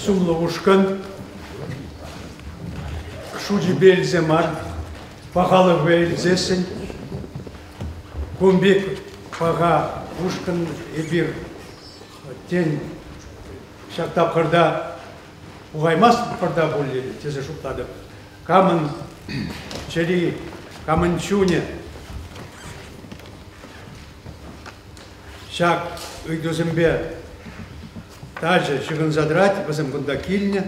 Сумловушкан, Шуджи Бельземар, Пахалов Бельзесен, Кумбик, Пага, Ушкан, Эбир, Тень, Шактап Харда, Угаймас Харда были, Тезе Шуктадов, Камен, Чери, Камен Чуне, Шак, Игдузембе, Также шиган задрать, возом гундакильня.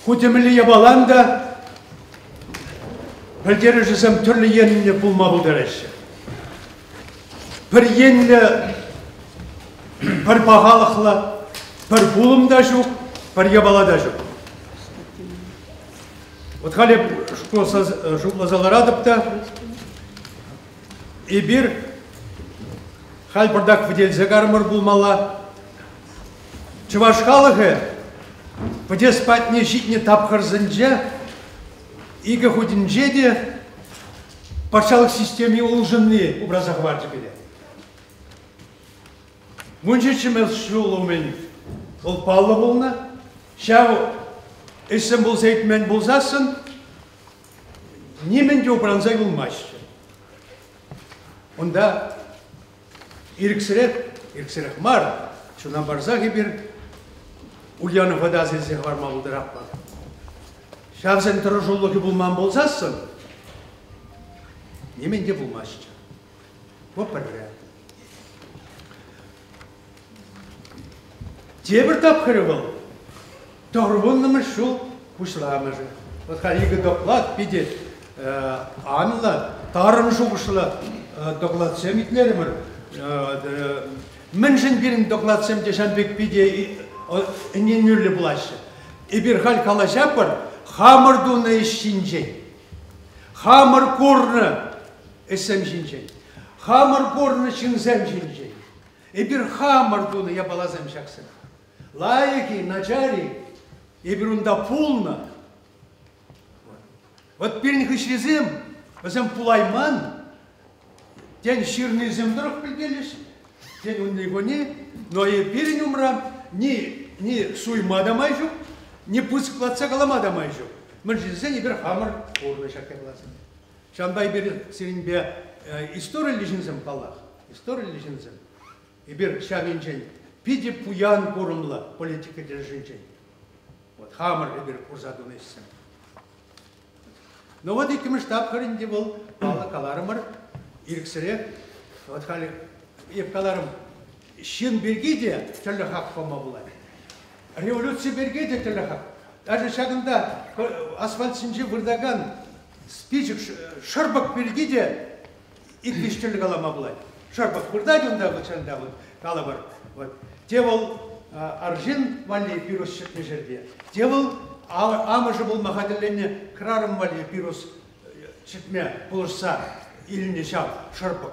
Хутемли ябаланда, пальтережесам түрлі еніне пулма бұдарышы. бір енлі, бір бағалықлы, бір бұлым да жоқ, бір ябала да жоқ. Вот халеп жуплазаларадыпта, и бір хал бардак вделзе гармыр булмала, чываш халығы, вде спать не жить не тапхарзынже, игі худинже де, патшалық системе улжынны образах бар жібеде. Мұнже чымел шулы мен ол палы болна, шау ісім болсайт мен болзасын, немен де обранзай болмашы. Онда ирксірек мар, шуна барзағы бір Ульяны вода зелзех барма бұлдырақ бар. Шавзен тұры жолығы болман болзасын, немен де болмашы. Вот бірі. Тебір тапқыры бол. Тоғырбоннымыз шул құшыламызы. Вот халигі доклад бедет. Анылы, тарын жуғышылы доклад сәмитлерімір. Міншін бірін доклад сәмде шанбек беде ненүлі бұлашы. Ибір хал калаша бар, хамырдуны ішінжен. Хамыр көрні ішім жінжен. Хамыр көрні шынзем жінжен. Ибір хамырдуны ябалазам шақсын. Лайки, начари, ибір унда пулна. Вот бірін хышрезем, өзім пулайман, ден ширный земдырық білгелеш, ден он его не, но и бірін умрам, ни суйма дамай жоқ, ни пуск платса қалама дамай жоқ. Мен жезен ибір хамыр орны шақтай қаласын. Шанбай бір сиринбе история лежінзім қалақ, история лежінзім. Ибір шаминжен, пиде пуян корымла политика держинжен. Вот хамыр ибір курзадуны ішсім. Но вот икімі штаб қарынде бұл балы қаларымыр, ирксірек, вот халі еп қаларым, шын берге де түрлі хақ болма болады. Революция берге де түрлі хақ. Даже шағында асфальт сінже вырдаған спичек шырбық берге де иквеш түрлі қалама болады. Шырбық вырдады онда бұлшанда қалы бар. Те ол аржин вали пирос шықны жерде. Те ол амыжы бұл мақадыленне крарым вали пирос шықме бұлышса иліне шау шырбық.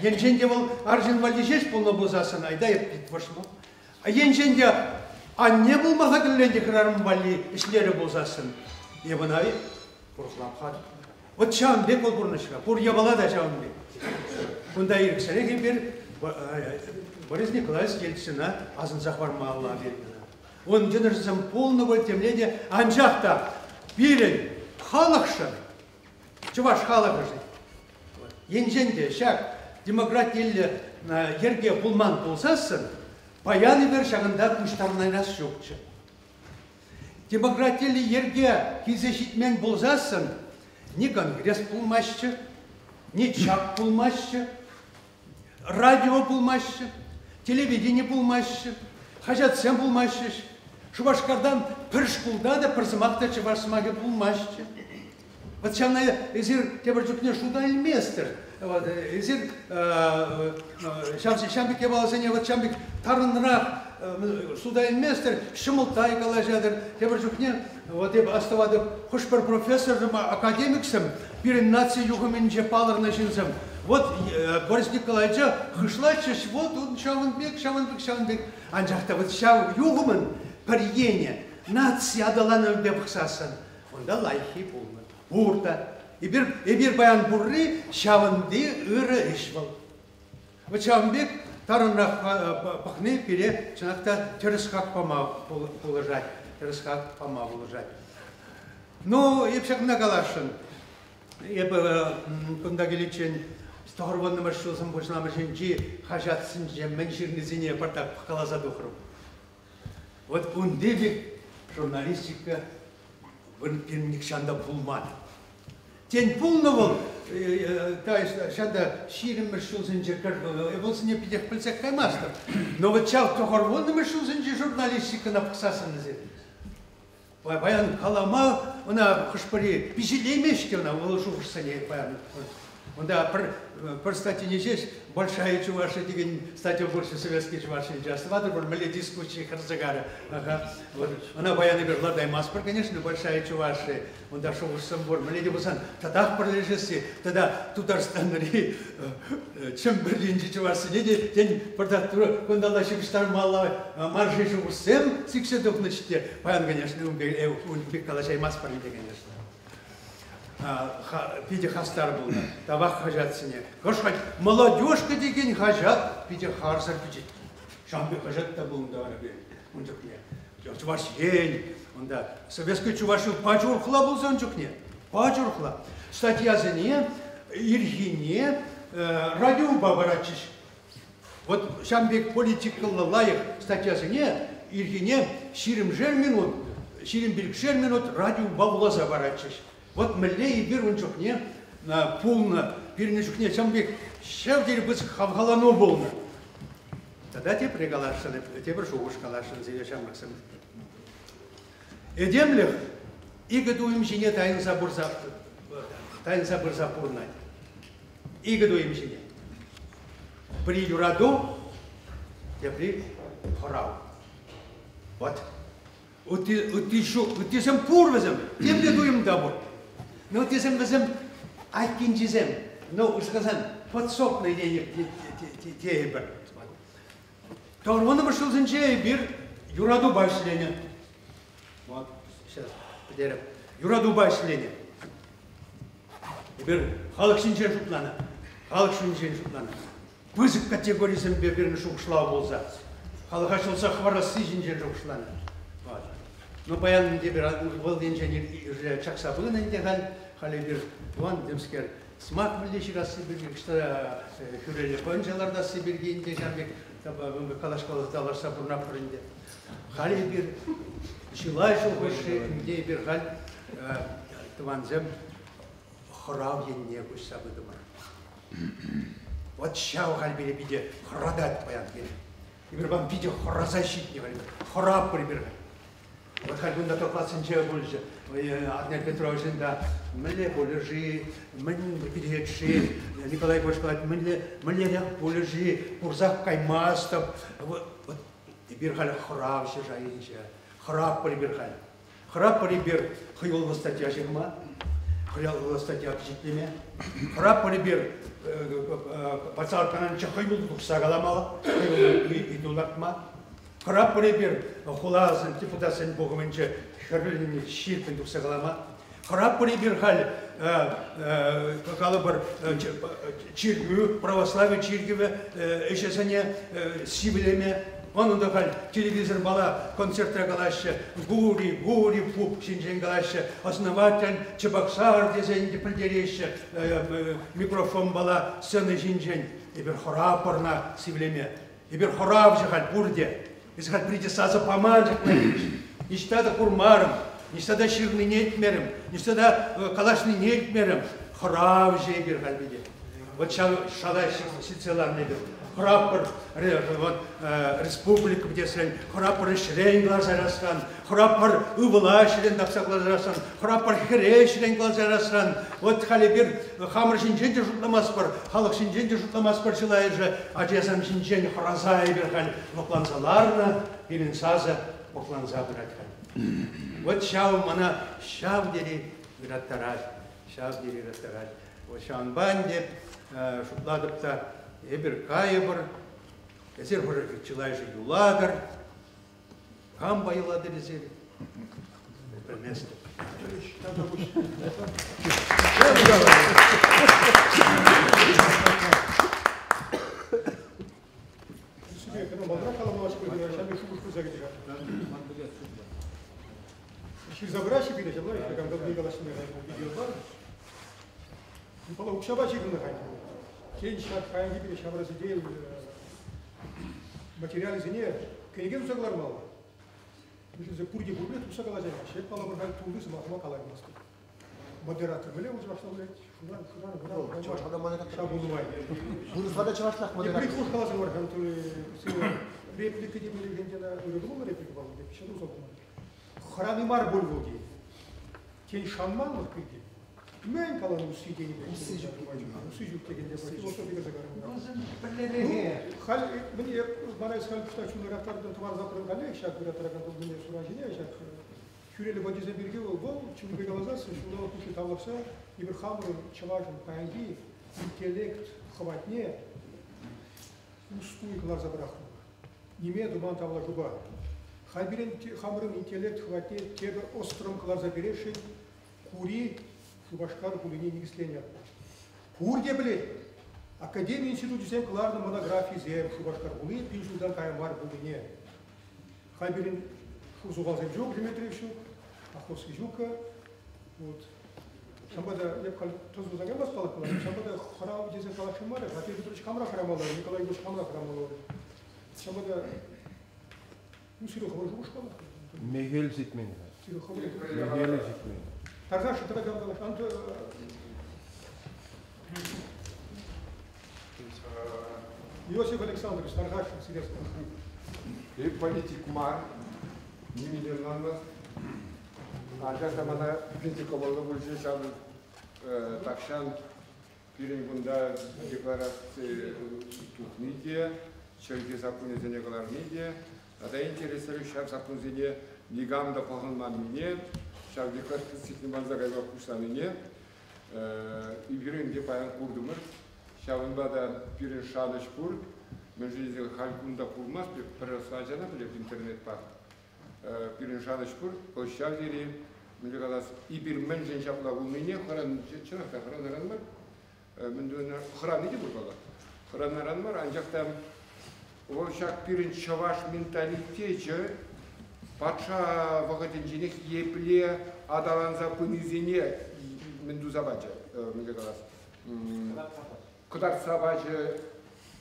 Енженде бұл аржин вали жеш бұлны бұлзасын айда еппет вашму. Енженде анне бұл мақадыленне крарым вали ішлері бұлзасын. Ебінай бұрқлап қады. Вот шауын бек ол бұрны шыға. Бұр ебала да шауын бек. Бұнда еріксірек бір Борис Николаевич Ельцина азынсақ барма Алла бердіна. Он жынырсым полного темледе анжақта бірін халықшы, чываш халықшы. Енженде шақ демократиялы ерге пулман болсасын, баяны бір шағында күштарнайрас жоқчы. Демократиялы ерге кезешітмен болсасын, не конгресс пулмашчы, не чак пулмашчы, радио пулмашчы, телевидение пулмашчы, хажатсен пулмашчы. Шубашкардан пірш пулда да пірсымақта чывашсымаге пулмашчы. Вот шамна езір тебір жүкне шудайль местер. Езір шамбек ебаласыне, вот шамбек тарынрақ судайль местер, шымылтай кала жадыр. Тебір жүкне, вот ебі аставады құш бір профессорым, академиксім, бірін нация юғымен жепалырына жинзім. Вот Борис Николаевич хышлачыш, вот он шавынбек. Анжақта вот шав юғымын париене, нация адаланым беп қысасын. Онда лайхи болмын. Урта. Ибір баян бұрри шавынды үрі іш бол. Вот шавынбек тарынрақ пақны пере чынақта терісқақ пама болыжать. Терісқақ пама болыжать. Ну, епшақына қалашын. Епі күнда келечен Тоғырбанны маршылсын бұшынамышын жи қажатсын жеммен шырнызіне бартақ пақалаза дұқырым. Вот онде бек журналистика бірінік шанда пулман. Тен пулны бол, шанда ширин маршылсын жеркар, болсын епедек білсек қаймастыр. Но вот чал Тоғырбанны маршылсын жи журналистиканы пықсасын ізеді. Баян қалама, она құшпыры бежелемешке, она олышу құшсане баян. Да, про статьи не здесь, большая Чувашия, статья больше советские Чувашии участвовали, были дискуссии Харзагара. Ага. Вот. Она военная берла, дай Маспор, конечно, большая Чувашия. Он дошел в Самбор, были дебусан, тогда пролежали, тогда Татарстанри, чем Берлинде Чувашии, день продактура, когда лачим штармала, маржи журсем, сикседов начите. Воен, конечно, он бекалачай Маспор, конечно. Пиде хастар был, табак хажат сине. Кошхать, молодежка деген хажат, пиде харсар пиде. Шамбе хажат-то был, да, он чукне. Чуваш ень, он да. Советский чувашил пачурхла был, он чукне. Пачурхла. Статья за не, иргине, радио бабарачиш. Вот шамбек политикал лайк, статья за не, иргине, ширим жер минут, ширим бирк жер минут, радио бабула забарачиш. Вот мэлей бир он чухне, полно, бирне чухне, шамбек, шавдер быз хавгалано болно. Тогда те пригалашаны, те прошу уж калашаны, зеле шамбаксам. Эдемлех, и гадуем жене тайн забор запурнать. И гадуем жене. При юраду, я при хорау. Вот. Вот ты сам пурвазем, тем гадуем добор. Но ты сам возем айкинчизем, но сказан подсокный денег тейбер. То он вышел зенчей бир юраду башленя. Вот сейчас потерял юраду башленя. Бир халык шинчен шуплана, халык шинчен шуплана. Бызык категориясын бирин шукшлау болса, халык ашылса хварасы шинчен шукшлана. Но баян дебер был инженер чакса был на интеграль халибир ван демскер смак билеши рассибир что хюреле понжаларда сибирге инде жамбек табы калашкалы таларса бурна пуринде халибир шилай шугышы инде бир хал тванзем хорав енне кушса быдымыр. Вот шау халибире биде хорадат баян келе. Бир бам биде хоразащит не халибир хорав прибир. Вот как бы на то классенче больше, Арнель Петрович, да, мне полежи, мне переедши, Николай Бошко, мне полежи, Урзак Каймастов, вот и бирхали храб сижаинче, храб прибирхали, храб прибир, хьюл статья жигма, хьюл статья кчитлеме, храб прибир, пацар кананче хьюл дуксагаламала, хьюл и дулакма. Храб прибир, хулазен, депутатsen богоменче, харлини ширпен дуксагалама. Храб прибир халь, калабар чиргю, православие чиргюве, эшесене сивлеме. Он удахаль телевизор бала, концертра галаще, гури, пуп, шинжен галаще, основатель Чебоксар, дезен депольдереще, микрофон бала, сцены шинжен, ибер храб порна сивлеме, ибер храб жахаль бурде. Если хоть прийти саза поманжик навечь, не считада курмаром, не считада ширный нетмером, не считада калашный нетмером, храв же бир хальбиде. Вот шалай сицелар недер. Храпор республика где срень, храпор шрень глаза расран, храпор увла шрень дапса глаза расран, храпор хре шрень глаза расран. Вот халибир хамр шинчен жутламаспар, халак шинчен жутламаспар желает же, а жесам шинчен хразай бир халь, покланзаларна, иринсаза покланза брать халь. Вот шау мана шавдери раттарай, шавдери раттарай. Вот шаун банде шутладыпта. Эбер кайбыр, эсер хожа чилайжи юлагар, камба юладыр эсер. Это место. Ширзабраши били, я знаю, как давно галашны видео бар. И получабачи гнахать. Кеншат хайгибили шабрасы дел материалы зене кенеген усаглар мал. Мишин зе пурди бурбет усагала жена. Шеп пала бургал тулды смахма калай масты. Модератор беле уже башталет. Шунан. Чуваш хада мана как. Шабулувай. Бурус вода чувашлах модератор. Я прихож калазен вархан тули реплики дебили гендена уйдуму реплики балу. Шеду забума. Храни мар бульвоги. Кен шамман вот пиди. Мен калан усы деген. Усы жүк дегенде бар. Философия загарым. Хал мне барай сказал, что чулратардан товар запрын гале, шак буратараган мне суражение, шак Күрелі бадезе берге ол, чүлге галазасы, шулда оқушы тавлапса, ебір хамырын, чаважын, паянги, интеллект, хватне, устуй кылар забырақын. Неме думан тавла жуба. Хайбирен хамырын интеллект, хватне, тебе острым кылар заберешін, кури, шубашкар кулине негісленер. Кур де білет. Академия институт жесен кыларны монографии зем, шубашкар кулы, пиншудан каймар кулине. Хайбирен шузуғал зем жоқ, Дмитриевичу, Аховский жука, вот. Шамбада, я бы тоже загадал стал, шамбада храм где-то калаши мары, а ты Петрович камера храмала, Николай Ильич камера храмала. Шамбада, ну Серега, вы же ушкала? Мегель зитмени. Мегель зитмени. Тарзаш, это гандалаш, анто. Иосиф Александрович, Тарзаш, интересно. И политик мар, Нидерландов. Ancak bana kritik olarak bu şey şan takşan birin bunda deklarasyon tutmaydı, çünkü sapınızın kadar mıydı? Ada interesleri şap sapınızın ligamda kullanılmıyor, şap deklarasyon manzara kuşlanıyor. Birin de payan kurdumur, şapın bada birin şanış kur, meclisi halkunda kurmaz, persuajana bile internet par. Birin şanış kur, o şavdiri Милигалас ибир менжен шапла булмине хран чынакта хранаран бар. Менден хран иде бу бала. Хранаран бар, анжакта ол шак бирин чаваш менталитете патша вагадин женех епле адалан запынизине мендуза бача Милигалас. Кудар сабача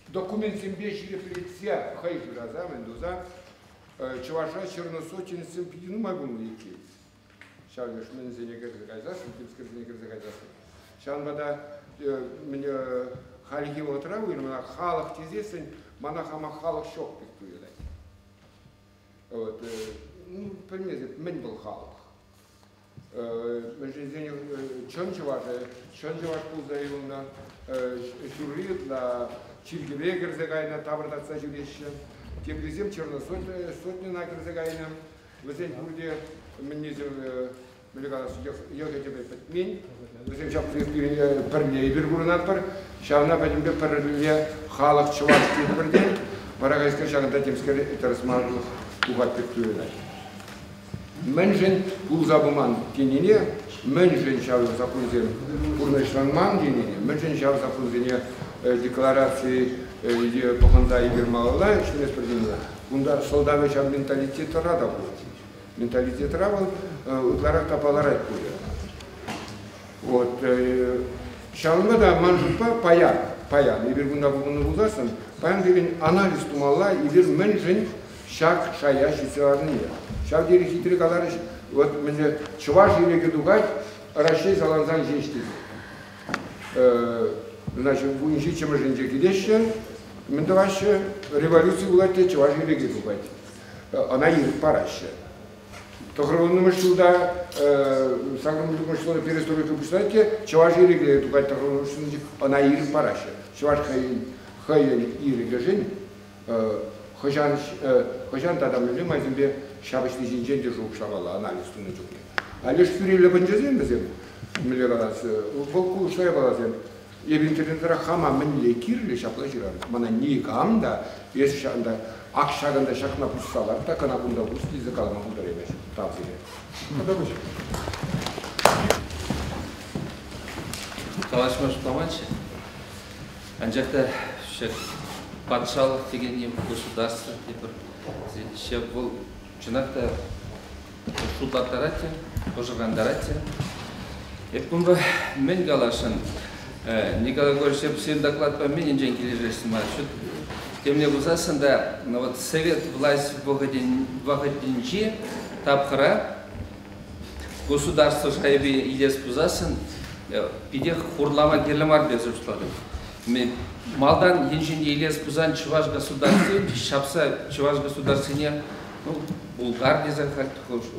документин бешили плется хайжураза мендуза чаваша черносотинцем пидину магун еки. Şavgış menzine gezegayzasın, kimskirine gezegayzasın. Şanbada mene halki oturamıyor, mana halk tezesin, mana hama halk şok bekliyorlar. Вот, ну, примерно, мен был халк. Мenzine çönçevaj pulzayılına şurriyatla çilgiveye gezegayna tabardatsa jüreşen. Tebrizem черносотня gezegayna. Везен burada Меннизем Милигалас егетебе петмин, везем шап перле ибир бурунат бар, шавна бәдимбе перле халық чувашки бірден, барагайскер шағында темскер тарасмарлы уғат пектуелай. Менжен пулзабуман теніне, менжен шавы запунзен пурнышланман деніне, менжен шавы запунзене декларации поханда ибир малалай, шынес бірденіне. Бұнда солдавы шав менталитет рада болды. Менталитет равал, утларак тапаларать будет. Вот, шалма да манжупа паян, и биргунда бугуну бузасын, паян берин анализ тумалла, и бир менжин шак шая шицеларные. Шак дери хитрый каларыш, вот мне чуваш или гедугать, ращей заланзан жештиз. Значит, в унжи чем женже кидещен, мен ваше революцию улате чуваш или гедугать. Она и параще. Тохровну мышуда, саграм мышуда перестройку пустайте, чуваш иригле тукать тохровну мышуда, она ир параще. Чуваш хайен ириглежень, хожан тадам люди майзимбе шабышный жинжен держу шавала анализ тунучук. А лишь фюриле банджазем безем, милигалас, волку что я балазем. Я в интернете хама менле кирли шаплажирар, мана не камда, если шанда. Акшаганда шакна пуссалар, так она бунда пусти языкала на бунда ремеш. Там себе. Подавыч. Калашмаш Пламанчи. Анжакта патшалық деген государство, ще бұл жинақта шулдаттарате, ожырғандарате. Епкумба мен галашын, Николай Григорьевич, сен доклад по мен инжен кележесін маршрут. Тем не менее, вот совет власть в Вагадинчи, Тапхара, государство Шайби Илес Пузасын, пидех хурлама герлемар безусловно. Малдан енжинде Илес Пузан Чуваш государстве, Шапса Чуваш государстве, ну, Булгар дезахат,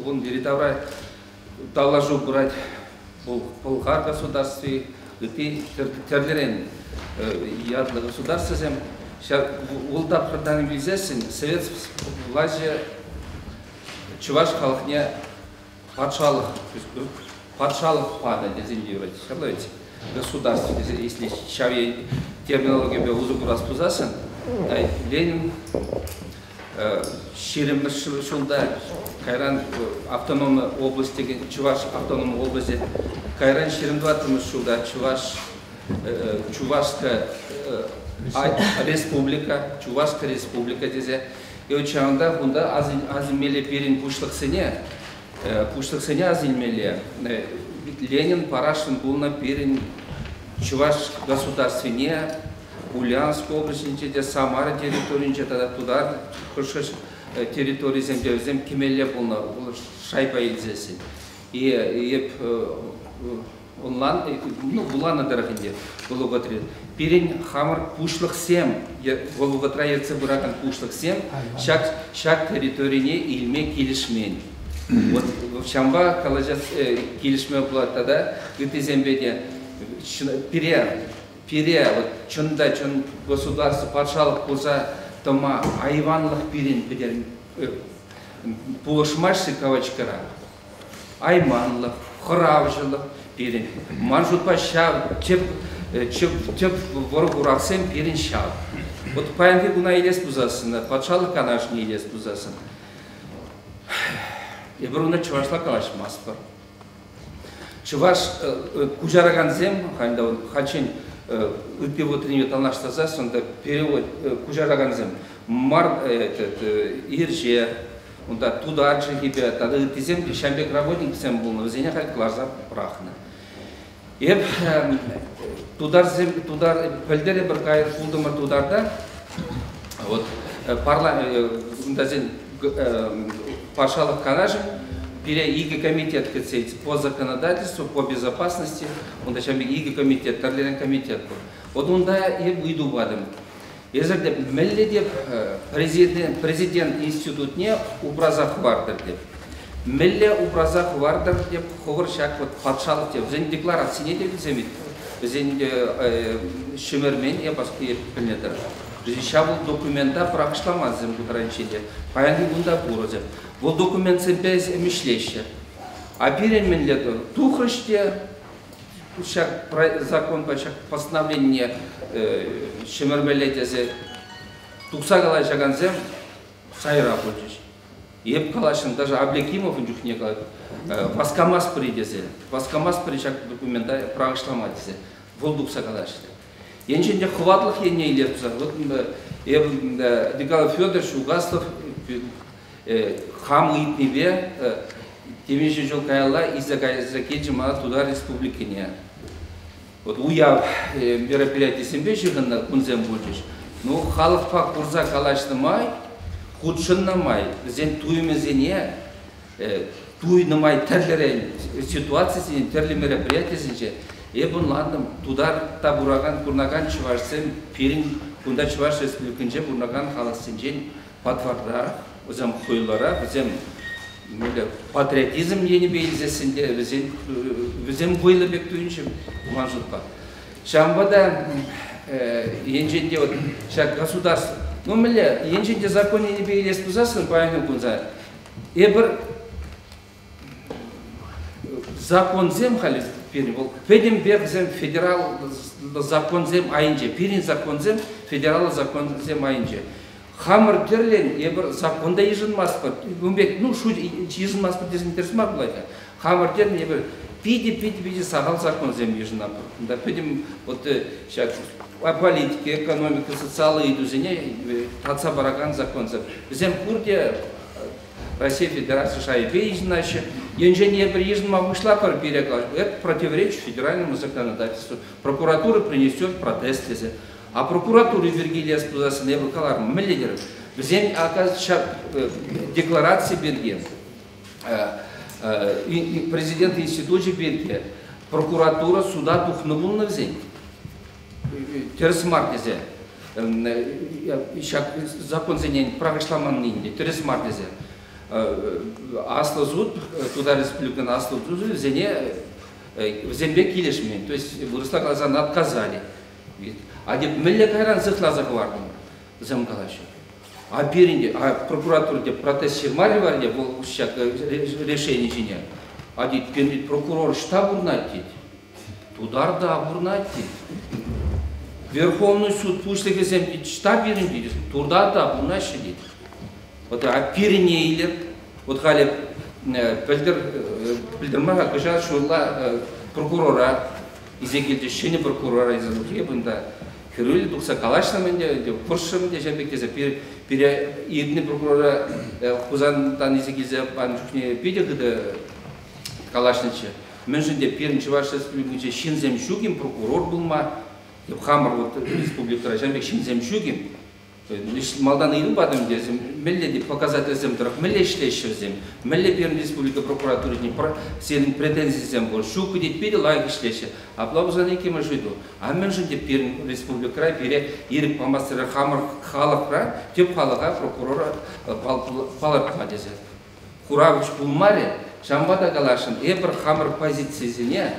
он диритавра талажу брать Болгар государстве, терлерен ядлы государство зем, улда продан визесен, совет власти чуваш халкне патшалық пана дезиндировать, шалайте, государство, если чави терминология бе узук распузасын, Ленин ширемір шулда Кайран автономный области, Чуваш автономный области, Кайран ширемдватымыз шулда Чувашская республика дезе. И учанда хунда азимеле перин пушлық сене азимеле. Ленин парашын булна перин Чуваш государственне, Ульяновской области, Самара территории, тогда туда территории земли кемеле булна шайба илзесин. И онлан, ну булана дорогие, голуботред. Перин хамар пушлых сем, голуботра ерце буракан пушлых сем, шак территории илме килишмен. Вот в Чамба, когда килишме была тогда, где зембеде пере, вот чунда чун государство патшалық болса, тома айванлық перин бедер пулышмашсы кавачкара, айманлық, хыравжылық перин, манжутпа шав, чеп ворог урақсен перин шав. Вот паянки гуна елес бұзасын, патшалық канаш не елес бұзасын. Ебруна чувашла калаш маспар. Чуваш кужараган зем, хачен перевод талнаштаза, сонда перевод кужараган зем. Мар ирже, онда туда джигибе, тогда тизем шамбек работник зем был, но зеня хай глаза прахна. Еб тудар пельдере бір кайыр пулдымыр тударда, вот парламент пашалық канажем, пере ИГ комитет по законодательству, по безопасности, он даже ИГ комитет, тарлерен комитет. Вот он да и выйду бадым. Езерде мелле президент институт не убразах вардер деп. Мелле убразах вардер деп ховар шак вот патшалық деп. Зен декларация не деп земит. Зен шемермен я баски пильнетер. Шабыл документа прақышламазым бұтыранчеде. Паянги бұнда бұрызы. Бұл документ сәмпез мишлеші. А перен лету тухрыште, закон постановление шемермелетезе тухса қалай жағанзем сайра бұлжыш. Еп қалашын даже Аблекимов жүхне қалай. Васкамас придезе. Васкамас пришак документа прақышламадезе. Бұл тухса қалашты. Еншінде хватлық ене илеп тұзар. Николай Федорович Угаслов хам ұйтнебе темеші жол кайла изакеджі мала туда республикіне. Уя мероприятие сенбе жығынна күнзем бөлжеш. Ну, халық пақ бұрза қалашты май, худшынна май, зен туймезене, туйнымай тәрлерен ситуациясен, тәрлі мероприятие сенже, Ебун ладным, тудар та бураган курнаган чувашсем, перин кунда чуваш республиканже бурнаган халасенжен патварда, өзем хуйлара, өзем патриотизм ені бейлзесінде, өзем хуйлы бек туйыншым манжутпа. Шамбада енженде вот шак государство, ну миле, енженде закон ені бейлес пузасын, паянын кунза, ебір закон зем халис, Педим бергзем федерал закон зем айнже, пирин закон зем федерал закон зем айнже. Хамыр терлен ебір законда ежін маспыр. Ну шу ежін маспыр десін терсіма бұлайда. Хамыр терлен ебір пиди сағал закон зем ежін апыр. Да педим вот о политике, экономике, социалы идузене таца бараган закон зем. Зем курде Россия Федерация шайбе ежінашы. Енжение приезжена вышла пар переклад. Это противоречит федеральному законодательству. Прокуратура принесет протест. А прокуратура Вергилия спузаса не выкалар миллионеров. Взять оказывается декларации Бельгии. Президент института Бельгии. Прокуратура суда тухнула взять. Тересмаркезе. Закон за ней правишламан нинди. Тересмаркезе. Аслы зуд, туда республиканы аслы зуд, зене зембек килешмен, то есть выросла казан отказали. А деп милле кайран зыхлаза квардым зем калашы. А перенде, а прокуратура деп протест шермали бар деп бұл шак решение жине. А деп перенде прокурор штаб урнать дейді. Тудар да урнать дейді. Верховный суд пушлы кезем дейді, штаб берін дейді. Турда да урнать дейді. Вот а перене илер, вот хали білдірмаға күжар шулла прокурора изекелде шені прокурора изелуге бұнда херули дұқса калашнаменде, құршымде жәбектезе пере едіні прокурора құзандан изекелзе пан жүхне педе күді калашнычы. Мен жінде перінші ваш республикаче шинзем шугим прокурор бұлма, деп хамыр республикара жәбек шинзем шугим. Малдан идің бадым дезім, мәлі деп показатель зем тұрақ, мәлі ішлеші зем, мәлі Пермь республика прокуратурыне сенің претензия бол, шуқы детпейді лайық ішлеші. Аплабызан екемі жүйді. А мен жын деп Пермь республикара бере ерік памастыры хамыр халықра, теп халыға прокурора паларқыма дезе. Құравыш бұлмаре, жамбада қалашын, ебір хамыр позициясіне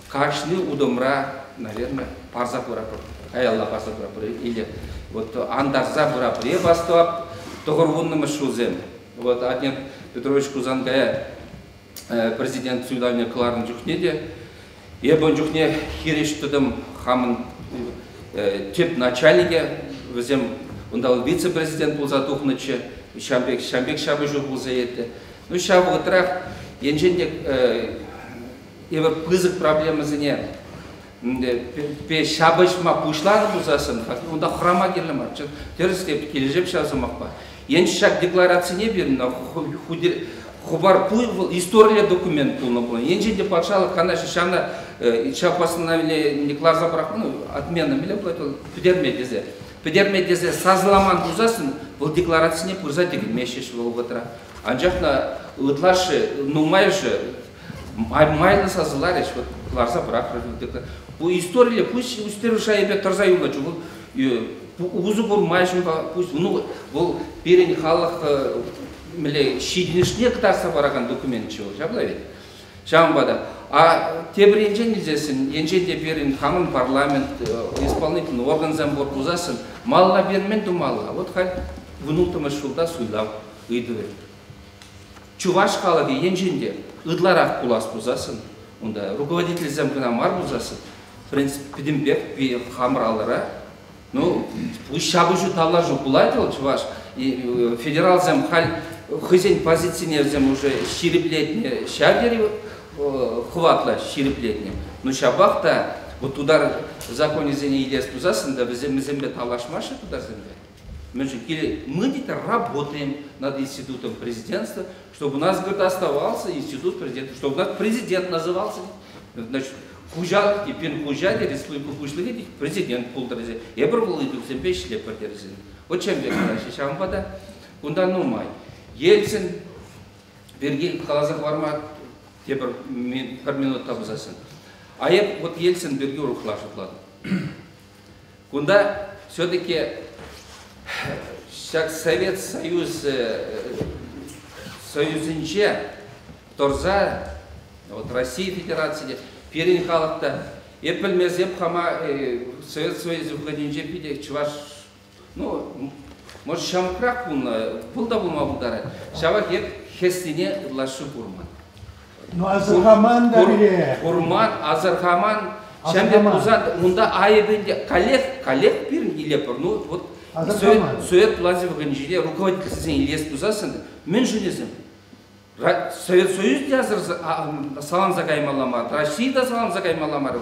кашны удымра, наверное, парза пұрапыр. Аялла парза пұрапыр, или вот андарза пұрапыр. Бастап, тұғырғыннымы шузем. Вот Аднет Петрович Кузангая, президент Сюдания Кларын жүхнеде. Ебін жүхне херештідім хамын теп начальнике, өзем ондал вице-президент бұл затухнычы, Шамбек шабы жүр бұл заетті. Ну, шабы ғытырақ, енжендек ебір пызық проблемызыне, пе шабышма пушланы бұзасын, онда храма келі мар. Теріс деп кележеп шазымақ ба. Енші шак декларация не берін, хубар пұй бұл история документ бұлны бұл. Енші де патшалық қанашы шамна постановление неклар запрақ, отмена меле бұл, Педермедезе сазыламан бұзасын, бұл декларация не пұрза деген мешеш бұл ғытыра. Анжақна ұтлашы, нумайшы, майлы сазыларыш, ларса бірақ рәділдікі. Бұл история, пусть үстері шайбе тұрза юлда жүгіл, ұғызы бұл майшын ба, пусть бұл берен халық шидінішіне қытарса бараған документ чего, жабылай бет. Жамбада. А тебір енжен нельзесін, енжен де берін хамын парламент, исполнительный орган замбор бұзасын, малла бермен думалла. Вот хай вынултымы шулда суйлап ұйдывы. Чуваш қалады енженде ұдларақ құлас бұзасын, онда руководитель замкына мар бұзасын, в принципе, педімбек хамыр алыра. Ну, пусть шабы жу талла жу бұлайтыл, чуваш. Федерал зам хал хызен позиционер зам уже щиреплетне шагери хватла щиреплетне. Но шабахта вот удар в законе зене идея спузасын, да зембе талашмаши туда зембе. Мы где-то работаем над институтом президентства, чтобы у нас оставался институт президента, чтобы у нас президент назывался. Значит, хужат, и пен хужаде, республику хушлыгетик, президент пултарезе. Я пробовал иду в зембе шлеп партерезе. Вот чем я говорю, шампада, кунда нумай. Ельцин, Бергель, Халазах Вармат, те бір минут табызасын. А я вот Ельцин Бергюр ухлашытлады. Кунда все-таки Совет Союз Союзинче, Торза, вот Россия Федерация, Перин халықта, епіл мезеп хама Совет Союз входинче пиде чуваш, ну, может шамкрак бұл да бұлма бұлдары. Шавак еп хестине лашы бұрман. Ну, Азархаман да бере. Бұрман, Азархаман, шамбе бұзад, мұнда айыбынде коллег бірін елепір. Ну, вот Совет Плазев Ганжиде руководительсен елес бұзасын, мен жүнезім. Совет Союз де азыр салам закаймаламар, Россия да салам закаймаламар,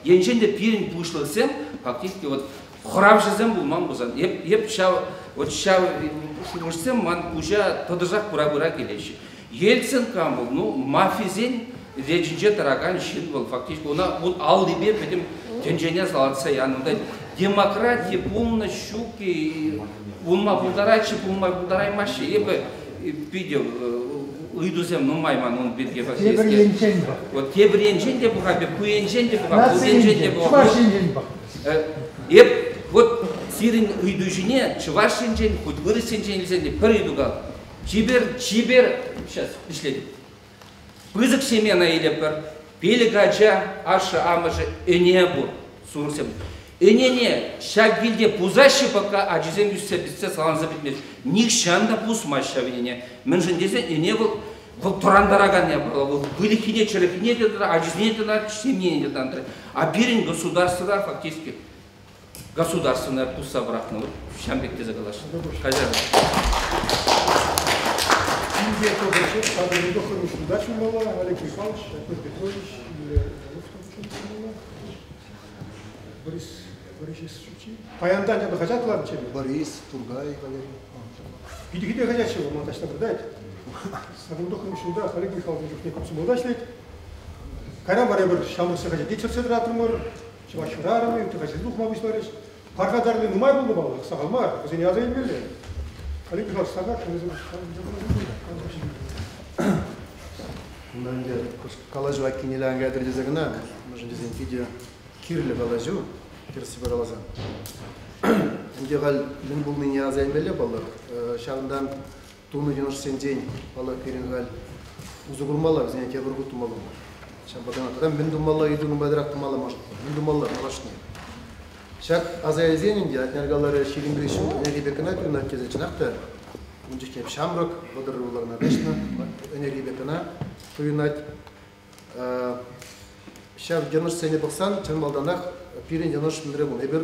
еншенде пирин пушлысем, фактически вот хұрап жезем бұлман бұзан. Еп шау ұшсем, ман ұжа тұдыжақ бұра-бұра келеші. Ельцин камыл, ну, мафизен речінже тараган шин бұл, фактически, ол алдыбе бәдім тенжене салатса янында. Демократия полна щуки, бұлма бұлдарайчы, бұлма бұлдараймашы, ебі видео ұйдузем, ну, майман, он бетке фактически. Тебір енжен ба. Вот тебір енжен де бұға, бұ енжен де бұға, бұ енжен де бұға. Чуваш енжен ба. Еп, вот сирин үйдужіне, чуваш енжен, хоть вырыс енжен елзен де, пір үйдуға. Чибер, сейчас, ішледі. Пызык семена илепер, пелегача, ашы амыжы өне бұр, сурсем. Өнене, шак билде пузашы пока ажизем юссе бітсе саланза бітмес. Никшанда пуз машавине. Мен жындесе өне бұл тұрандараған не бұл көлікіне, чырықіне дедір, ажизіне дедір, семьене дедір. А берін государствода фактически государственная пуса брахнула. Шамбекте загалаш. Кажа. Индия тоже, надо не доходить удачу мало, Олег Михайлович, Акуль Петрович, Борис Шучи. Паяндан я бы хотят, ладно, чем? Борис, Тургай, Валерий. Иди хотят чего, можно точно продать. Сагун доходим сюда, Олег Михайлович, не купим удачный. Кайрам барабар шамырсы хотят, дичер седратымыр, чевашурарымы, ты хотят дух мабыш барыш. Пархадарлы нумай был бал, сагалмар, уже не азаин били. Олег Михайлович, сагак, не забыл. Bundan kalaju akinilen geldir dizegine, možem dizem video kirli kalaju, kirsi baralazan. Şimdi gal ben bulmayın yazayım belli balık. Şahından tunu yanlış senceğin balık pirin gal uzugurmalar, zine kebir kutumalı. Şabadan atadan ben dumalı idunum badirak tumalı maşt. Ben dumalı maştni. Şak azayzenin diye nergaları şirin bir işim ne bekana tünat kezecin aktar. Önce kep şamrak badırlarına beşna öneri bekana tünat. Şaf yanlış seni baksan çanmaldanak pirin yanlış bildirim bu. Eber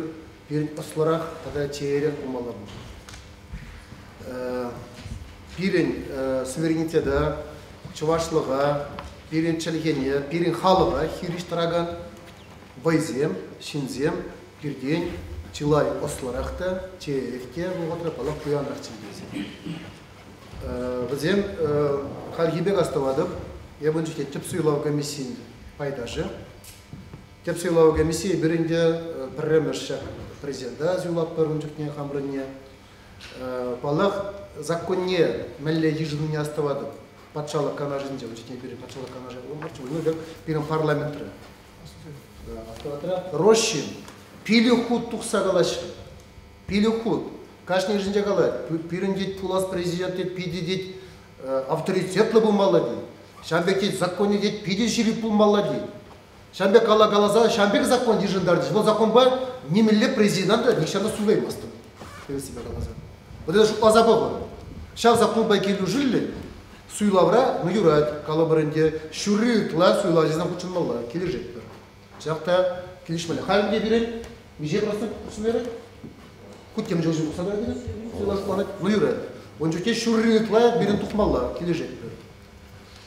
pirin aslara tada çeyren kumalı bu. Pirin suverenitede, çuvaşlığa, pirin çelgeniye, pirin halığa hiriştiragan vayzem, şinzem, pirden, çılay aslaraqta, çeyrekte bu kadar palak kuyanlar çingezi. Bizim halgibek astavadık, yabancı tep suylav komissiyin paydajı. Tep suylav komissiyi birinde premerşak prezidenta züylap barıncıkne hamrıne. Palak законне мәлле ежедневно оставады. Патшалық канажында, учетне бери патшалық канажа. Ну, как пирен парламентре. Рощин, пилюхут тухсагалаш. Пилюхут. Каждый ежедневно галай. Пирен дед пулас президент дед пиди дед авторитетлы булмалы дед. Шамбек дед законне дед пиди жири булмалы дед. Шамбек ала галаза, шамбек закон ежендар дед. Вот закон бар немелле президента нишаны сулаймасты. Себе галаза. Вот это же азабы бар. Шав запулбай келу жили, суйлавра, ну юрат, калабарынде, шурытла суйла жизнь кучынмалла, кележет бар. Жақта келишмеле. Халимде берен, меже просто кучынмері, куттем жылжын кусада берен, суйла жуқанат, ну юрат. Он жуке шурытла берен тухмалла, кележет бар.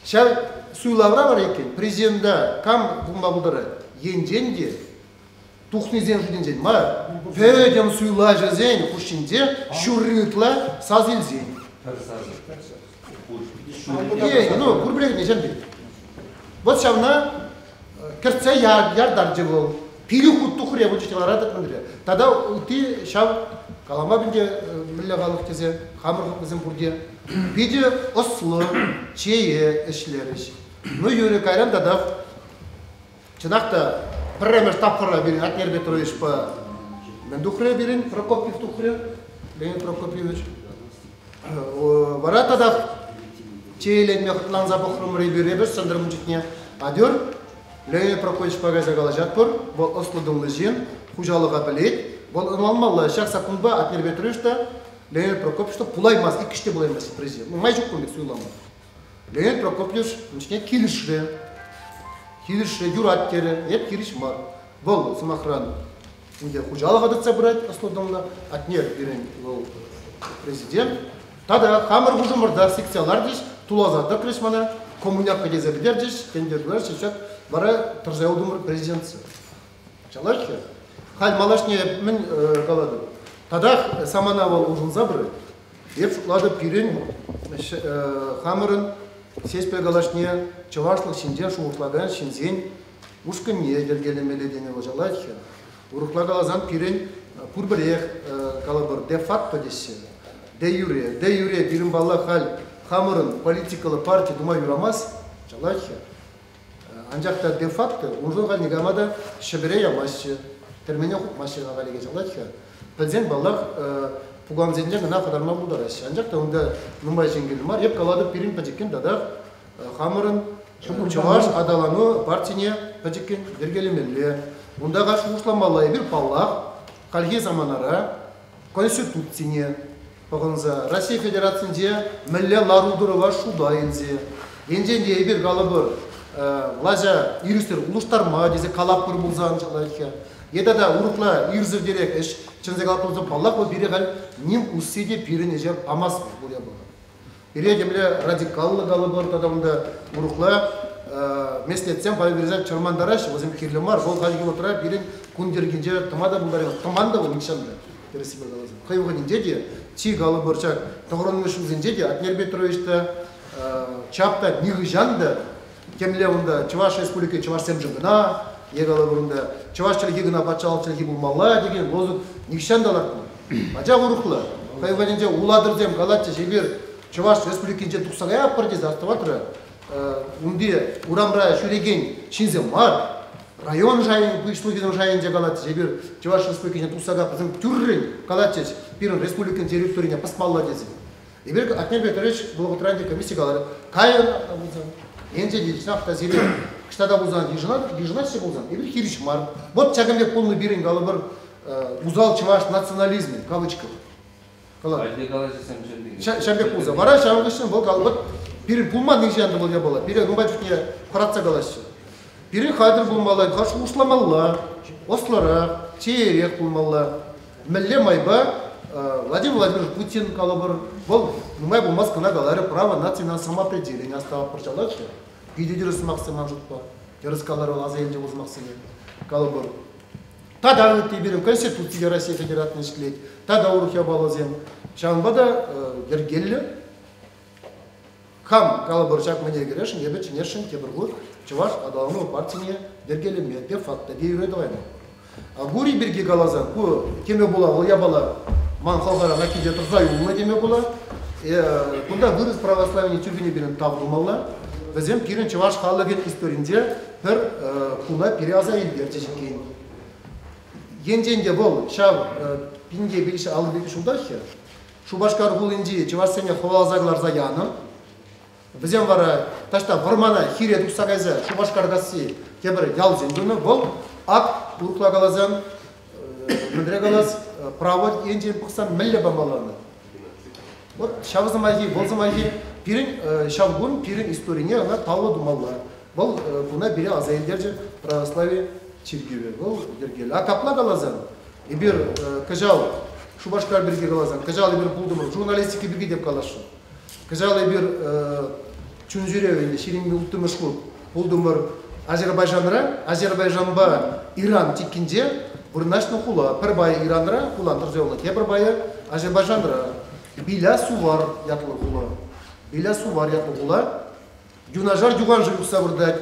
Шав суйлавра бар екен, президентда кам бұлма бұлдары, енденде, тухнезен жудензен, ма, пөдем суйла жазен, кушинде, шурытла сазилзен. Ну, курбрек не жанбек. Вот шавна керце ярдар жевол, пилюхут тухре вот читала радат мандре. Тогда ты шав калама бинде милля галык тезе, хамыр bizim бурде. Биде ослы, чее эшлериш. Ну юре кайрам дадав. Чынакта премер тапқыра берин Атнер Петрович по Мендухре берин, Прокопьев тухре, Леонид Прокопьевич. Варатада чейлен мехтлан забохрум реберебер сандырым житне адер Леонид Прокопьевич пагазагала жатпыр, бол ослыдың лыжен, хужалыға білет, бол ынланмалы шақ сақынба Атнер Петровичта Леонид Прокопьевичта пулаймаз, икіште булаймаз президент. Май жоқ көмек суйлама. Леонид Прокопьевич килішре, юраттері, еп кириш бар. Бол сымақран. Хужалыға дұтса бұрайт ослыдыңла Атнер берен президент. Тада хамыр бұжымырда секциялар дейш, тулазады крышмана, коммуняпқа кезебедер дейш, кендерлер шешек бара тұржай олдымыр президентсы. Чалашке? Хал малашне мен қалады. Тада саманавал ұжынза бұры, еп шуклады пирен хамырын сеспе қалашне чавашлық шинден шуғыртлаган шинзен ұшқынне келгелемеледені жалайке. Урықлагалазан пирен пұрбірех қалабыр де-факто десе. Де юре бирин балла хал хамырын политикалы партия дума юрамас, жалайхи. Анжақта де факто, ұнжын ғал негамада шебере ямашы, термене хукмашы ғалеге жалайхи. Пәлзен баллах пугамзенде ғана қадарма бұлдараш. Анжақта онда нумай жеңгелі мар, еп қалады пирин пәжеккен дадақ хамырын Чуваш адалану партине пәжеккен бергелемелі. Онда қашу ұшламалай бір паллақ, қалге заманара, конституцияне, бағынза, Россия Федерациясында мүлі ларудырыға шудайынзе. Енженде бір ғалыбыр, лажа ирістер ұлыштарма дезе қалап бір бұлзан жалайке. Едада ұрықла ирзір дерек іш, чынзе қалап бұлзан паллақ ол бере ғал нем ұсседе перін ежер амас болия болған. Бере демле радикаллы ғалыбыр тадамында ұрықла меслетсен палверзен чармандараш, өзім керлемар, ол ғалығы отыра берін күндергенже тымада бұлдары тыманда бұл нишанды. Қайуғын де, чи ғалыбыр чак, тұғырының үшіңзінде де, Атнер Петровичті чапта ниғы жанды, кемле онда Чуваш республика Чуваш семжігіна, егалы бұрында Чуваш чілгігіна батшалық чілгі болмала деген лозық нишандалар. Бача ұрықлы, қайуғын уладырзем ғалатчы жебер Чуваш республикинче тұқсағай аппарды застыватыры, унде урамра шүреген шинзем бар, район жайын, бұйшылығының жайынже қалатчы жебер Чуваш республикинче тұқсаға пызым түррін қалатчы бірін республикин территорияне паспалла дезім. Ебер Атнер Петрович благотворительный комиссия қалары, қайын бұлзан, енже дейшінақта зере кіштада бұлзан, ежінатшы бұлзан, ебер хириш мар. Вот чагамбек полный бірін қалы бір узал Чуваш национализме, кавычков. Шамбек бұлзан, бара шамғышын бұл қалы бір бірін пулман нешенді бұл ябала, бірін ғымбачықне құратса қалашы. Бірін қадыр бұлмалай, қаршы ұшламалла, ослара, чейерек бұлмалла, мүлле майба, Владимир Владимирович Путин калабыр, бұл нұмай болмас қына қалары право национального самоопределения аставап бірчалады. Үйде дұрыс мақсыман жұтпа, дұрыс қалары азайынды өз мақсымы калабыр. Тада өтті берім Конституция Россия Федерацияны ішкілейді, тада ұрық ябалазем. Шағынба да ергелі, қам калабыр жақ мәне керешін, ебет ченешін кебірғыр, Чуваш адалыны партияне ергелі мәтпе факта дейіреді ғайны. Гури берге қалазан, кеме бола, ол ябала, ман халқара накиде тұрзай ұлына деме бола. Бұнда вырыз православине түргіне берін табылмалла. Бізем керін Чуваш қалығын исторінде бір құна переаза елдер жекейін. Енденде бұл шав пинге белші алып бекіш ұлдақы. Шубашқар бұл инде Чуваш сәне ховалазағылар заяны. Бізем бара ташта вармана хире тұқсағайза Шубашқар ғасы кебір ял зендуны бұл ақ ұрқла қалазан мүдіре қалаз право енжен пықсан мүлі бамаланы. Вот шавызымайги, болзымайги пирин шавгун, пирин историне ана тауы думалла. Бұл бұна бере азайылдерже православие чиркеве. Бұл дергелі. А капла қалазан, ебір кажал Шубашқар берге қалазан, кажал ебір бұлдымыр, журналистики берге деп қалашы. Кажал ебір чүнжүревенде, шереңме ұлттымыш құл, бұлдымыр Азербайжанба Иран тиккенде бұрнашны құла, бір байы Иранра құландыр зөйлі, те бір байы Азербайжанра. Биля сувар ятлы құла. Биля сувар ятлы құла. Юнажар юған жүрікса бұрдать,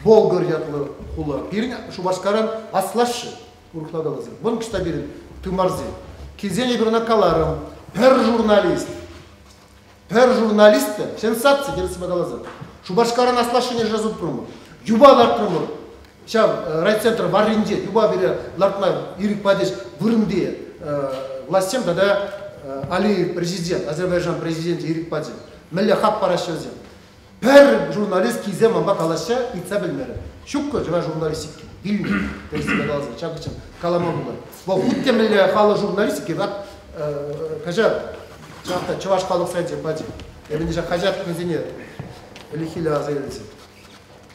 Болгар ятлы құла. Берін Шубашқаран аслашы ұрықла қалазы. Бұн күшта берін тымарзы. Кезене біріна қаларым, пір журналисті, сенсация келісіме қалазы. Шубашқаран аслашы не жазып тұрмы. Юба лартрымыр. Шав райцентр варринде, юба бере лартна ирик падеш вырынде властем, тогда Али президент, Азербайджан президент ирик падеш. Мәлі хап парашы өзем. Пәр журналист кезем амба қалаша итса білмері. Шукка жыва журналистики. Білмей. Терсіме қалазы. Чакычын калама бұлар. Бұл хүтте мәлі қалы журналистики, рат кажа жақта Чуваш қалық сайынше падеш. Әбінде жа қажат мәзіне әліхилі азайлысы.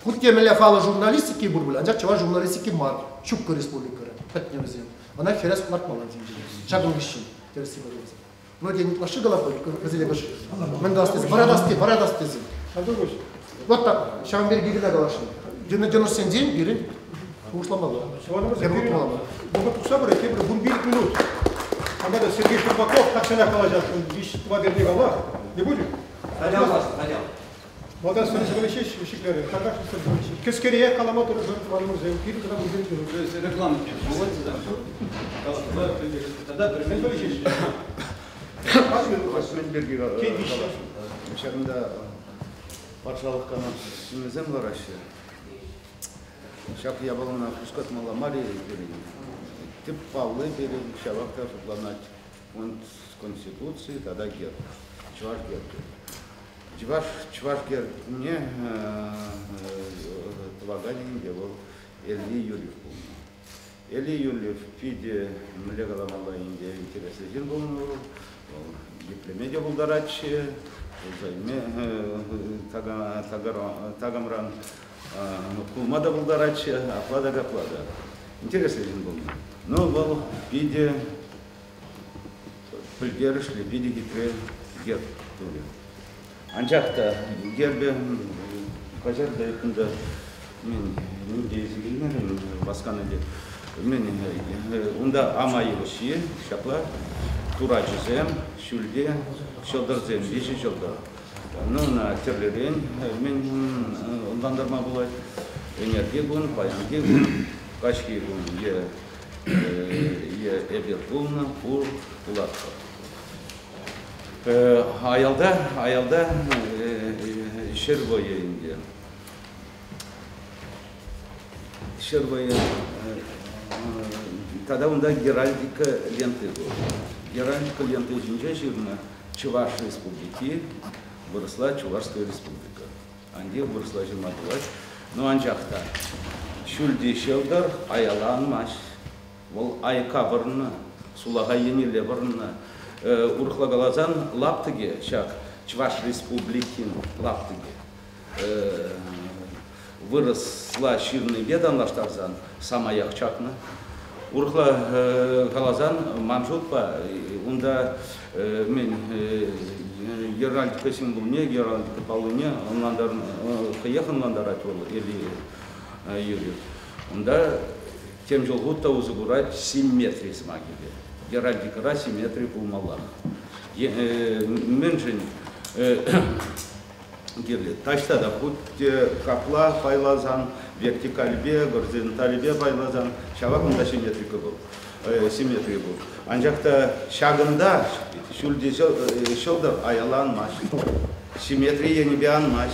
Хутке меле хала журналистики бурбула, анжак Чуваш журналистики мар, Чукка республикара, пәтнемізен. Она херес құлатмала деймін. Шағын кішін, тересі барымыз. Но ден лашы қалапы, көзеле баш. Мен дастезім, барадастезім. Вот так, шағын бері гегіна қалашын. Жөні сен дейін, бері ұшламалы. Бұғы тұқса бұры, кебір бұн бірік минут. Амада Сергей Шербаков, такшана қалажасын, 2 бердегі алар. Не будем? Хотел. Молодец, Сергеевич, Вишикляры, Таргаш Сергеевич. Кескерия, Каламатор, Вармузей, Кирилл, когда мы будем Реклама. Тогда Сергеевич. Шағында паршалық қана сүмезем бар ашы. Шақ ябалына құшқат мала Мария берейін. Тип Павлы берейін, шабақта шықланать. Он с Конституции, тогда герб. Чуваш герб. Чувашгер не тлаганинге был Эли Юльев был. Эли Юльев пиде млегала мала инде интересы жин был, дипломедия был дарачи, тагамран кулмада был дарачи, аплада гаплада. Интересы жин был. Но был пиде пильгерышли, пиде гитре гер тули. Анчакта гербе кажарда якында мен дезигилер басканады мен унда амайыбыши шапла турачызем шүлде шылдырзем беши жылда ну на терлерен мен ундандарма булат энерге бун баянге бун кашки бун е эбер булна пур булатка аялда шербойы инде. Шербойы тогда унда геральдика ленты был. Геральдика ленты жинже жирна Чуваш республики выросла Чувашская республика. Анде выросла жирма булат. Но анжакта шүлде шелдар аялан маш. Ол айка бұрынна, сулага енеле бұрынна. Урхла галазан лаптыге шак Чуваш республикин лаптыге выросла ширный бедан лаштарзан самаяк чакна урхла галазан манжутпа унда мен геральдика символне геральдика полуне онландар кыяхынландар айтылы или юрий унда тем жолгутта узугурать симметрии смагиде геральдика симметрии пулмалах. Менжин герли. Ташта да путь капла пайлазан, вертикальбе, горизонтальбе пайлазан. Шавакында симметрика был. Симметрия был. Анжакта шагында шүлде шылдар аялан маш. Симметрия не биан маш.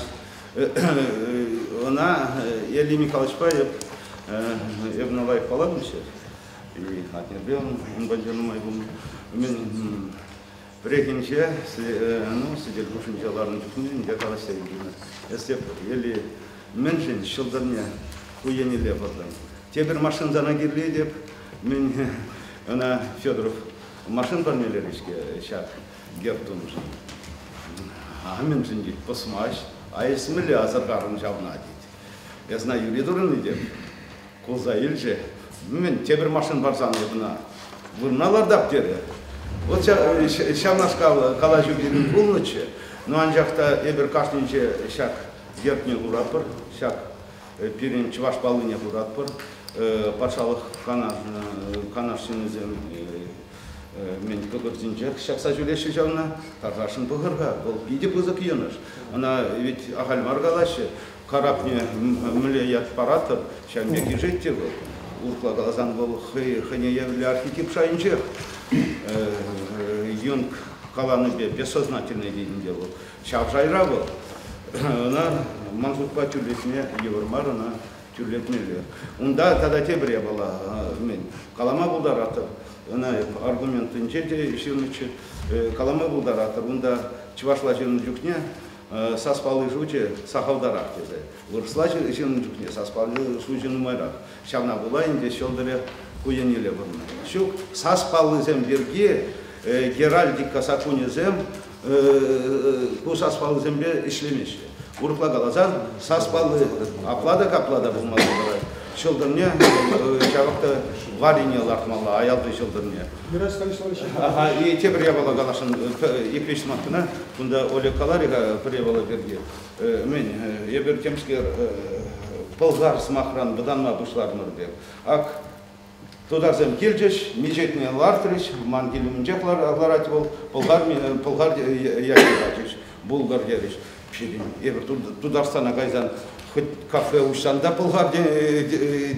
Она Ели Михайлович Паев Эвналай Паладмище. И от небе он бандерный был. Мен прекинче, ну, сидел кушинчаларын жүкінен, де қалаштай деймін. Эстеп, елі меншін шылдырне куенеле бұрдым. Тебір машин зана керлей деп, мен, ана Федоров, машин бармелер ішке шақ гертумыш. А меншін дейді, посмаш, а есмілі азарғарын жауна дейді. Я знаю, юрий дұрын деп, құлза елже, мен тебір машин барсан ебіна, вырналар даптері. Вот шамнашка калажу берін полночи, но анжақта эбір кашнинче шак гертне уратпыр, шак перен Чуваш балыне уратпыр, патшалық канашшынызем мен көкірдінче шақса жүлеші жауна, тарғашын бұғырға, бұл биде бұзық еныш. Ана ведь ағалмар қалашы, карапне мүле ят паратыр, шамбеки жеттер бұл. Уркла глазан был хыне явли архетип шайынчер. Юнг каланы бессознательный дейінде был. Шавжайра был. Она манзутпа тюрлетіне евармар, она тюрлетмелі. Унда тада тебіре была. Калама бұлдаратыр. Она аргументінче де ширнычы. Калама бұлдаратыр. Унда Чувашла жерін жүкне саспалы жуче сахалдарак деді. Вырсла жерін жүкне саспалы жучені майрақ. Шавна была инде шелдыре куенеле бұрны. Шук саспалы земберге геральдика сакуне зем bu саспалы зембе ишлемеші. Урықла қалазан саспалы аплада каплада болмады барай. Шылдырне жабықта варине лартмалы аялды шылдырне. Ага, и тебір ябала қалашын еквеш мақтына, бұнда Олег Калариға пребала берге. Мен ебір темскер пылғар смахран бұданма бұшлармыр бек. Ак Тударзем келжеш, межетіне лартрыш, мангелі мүнжеклар ағлараты бол, пылғар яшыратыш, бұлғар кереш. Ебір Тударстана қайзан хоть кафе ушанда пылғар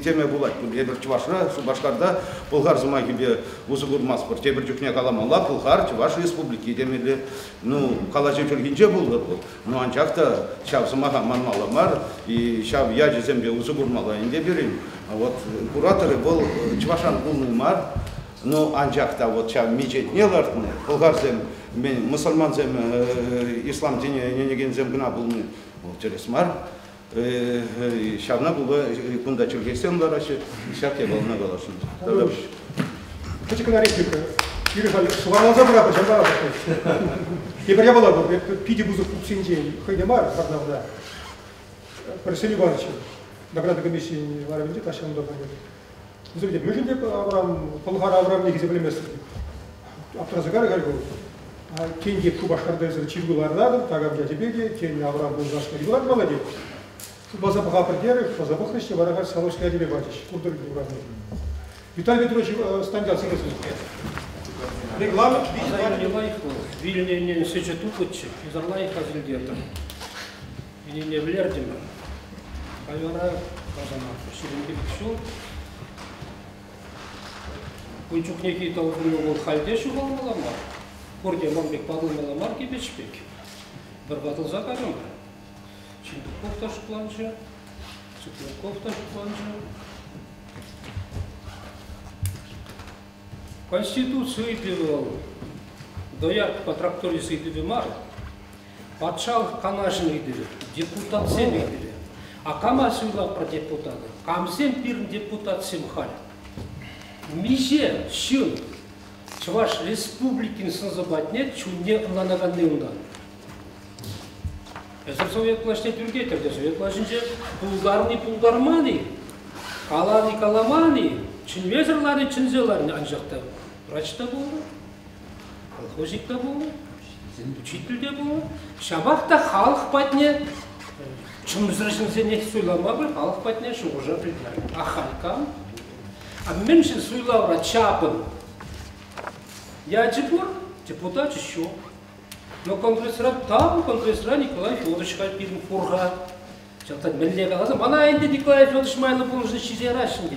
теме болайт. Ебір Чувашра, Субашқарда пылғар зыма кебе ұзы құрмас бір. Тебір жүкіне қаламала пылғар Чуваш республики демелі. Ну, қалажы жүргенже болғыр бұл. Ну, анчақта шав зымаға манмаламар, и шав яжы зембе ұзы құрмала инде берейін. Вот кураторы был Чувашан полный мар, Ну, анжақта вот ча мечет не лартны, Болгарзем, мен мұсылманзем, ислам дене ненегензем гына бұлны, ол тересмар. Шавна бұлы күнда чүргесем ларашы, шаке балына балашын. Почекай на реплику. Юрий Суворназа брат, жамбара. Теперь я была бы, пиди бузов пупсинди, хайдемар, пардавда. Арсений Иванович, награда комиссии Варавинди, Ташан Добрый. Зовите, мы же где Авраам, Полгара Авраам не гизебли место. Автозагар говорил, кенги Кубашкардезер Чивгулардадом, так я тебе, кенги Авраам был наш регулар, молодец. База Бахапардеры, база Бахрыщи, Варагар Саловский Адибе Батич, Курдур Гуравный. Виталий Петрович Стандял, регламент Вильне не сечет укутчик, из Орлайх Азельдета. И не влердима. Кайвара, казана, ширинги пшел. Куйчук некий толкнул хальде шугал маламар. Корде мамбек падал маламар кибечпек. Барбатал закарем. Чиндуков таш планча, Цыпляков таш планча. Конституцию пивал, доярк по тракторе сыдывимар, патшал канажный дыры, депутат семь дыры, а кама сюда про депутата, камсем пирн депутат семхаль. Миже щун, чваш республикин сазабатнет, чуне ланаганный ундан. Эсер совет плашне тюргетер, де совет плашнже пулдарманы, каланы каламаны, чинвезерлары чинзеларын анжақта. Врачта болды, колхозникта болды, учительде болды. Шабақта халық патне, чымызрышынсе не сөйлама бір, халық патне шуғыжа приділер. Ахалькам. А меншін сөйлаура чапын. Я депутат еще. Но конгрессера там, конгрессера Николай Федорович Хальпин Фурга. Чалтан миллига lazım. Bana indi Nikolay Fyodorovich maylı bulunca çizgiler şimdi.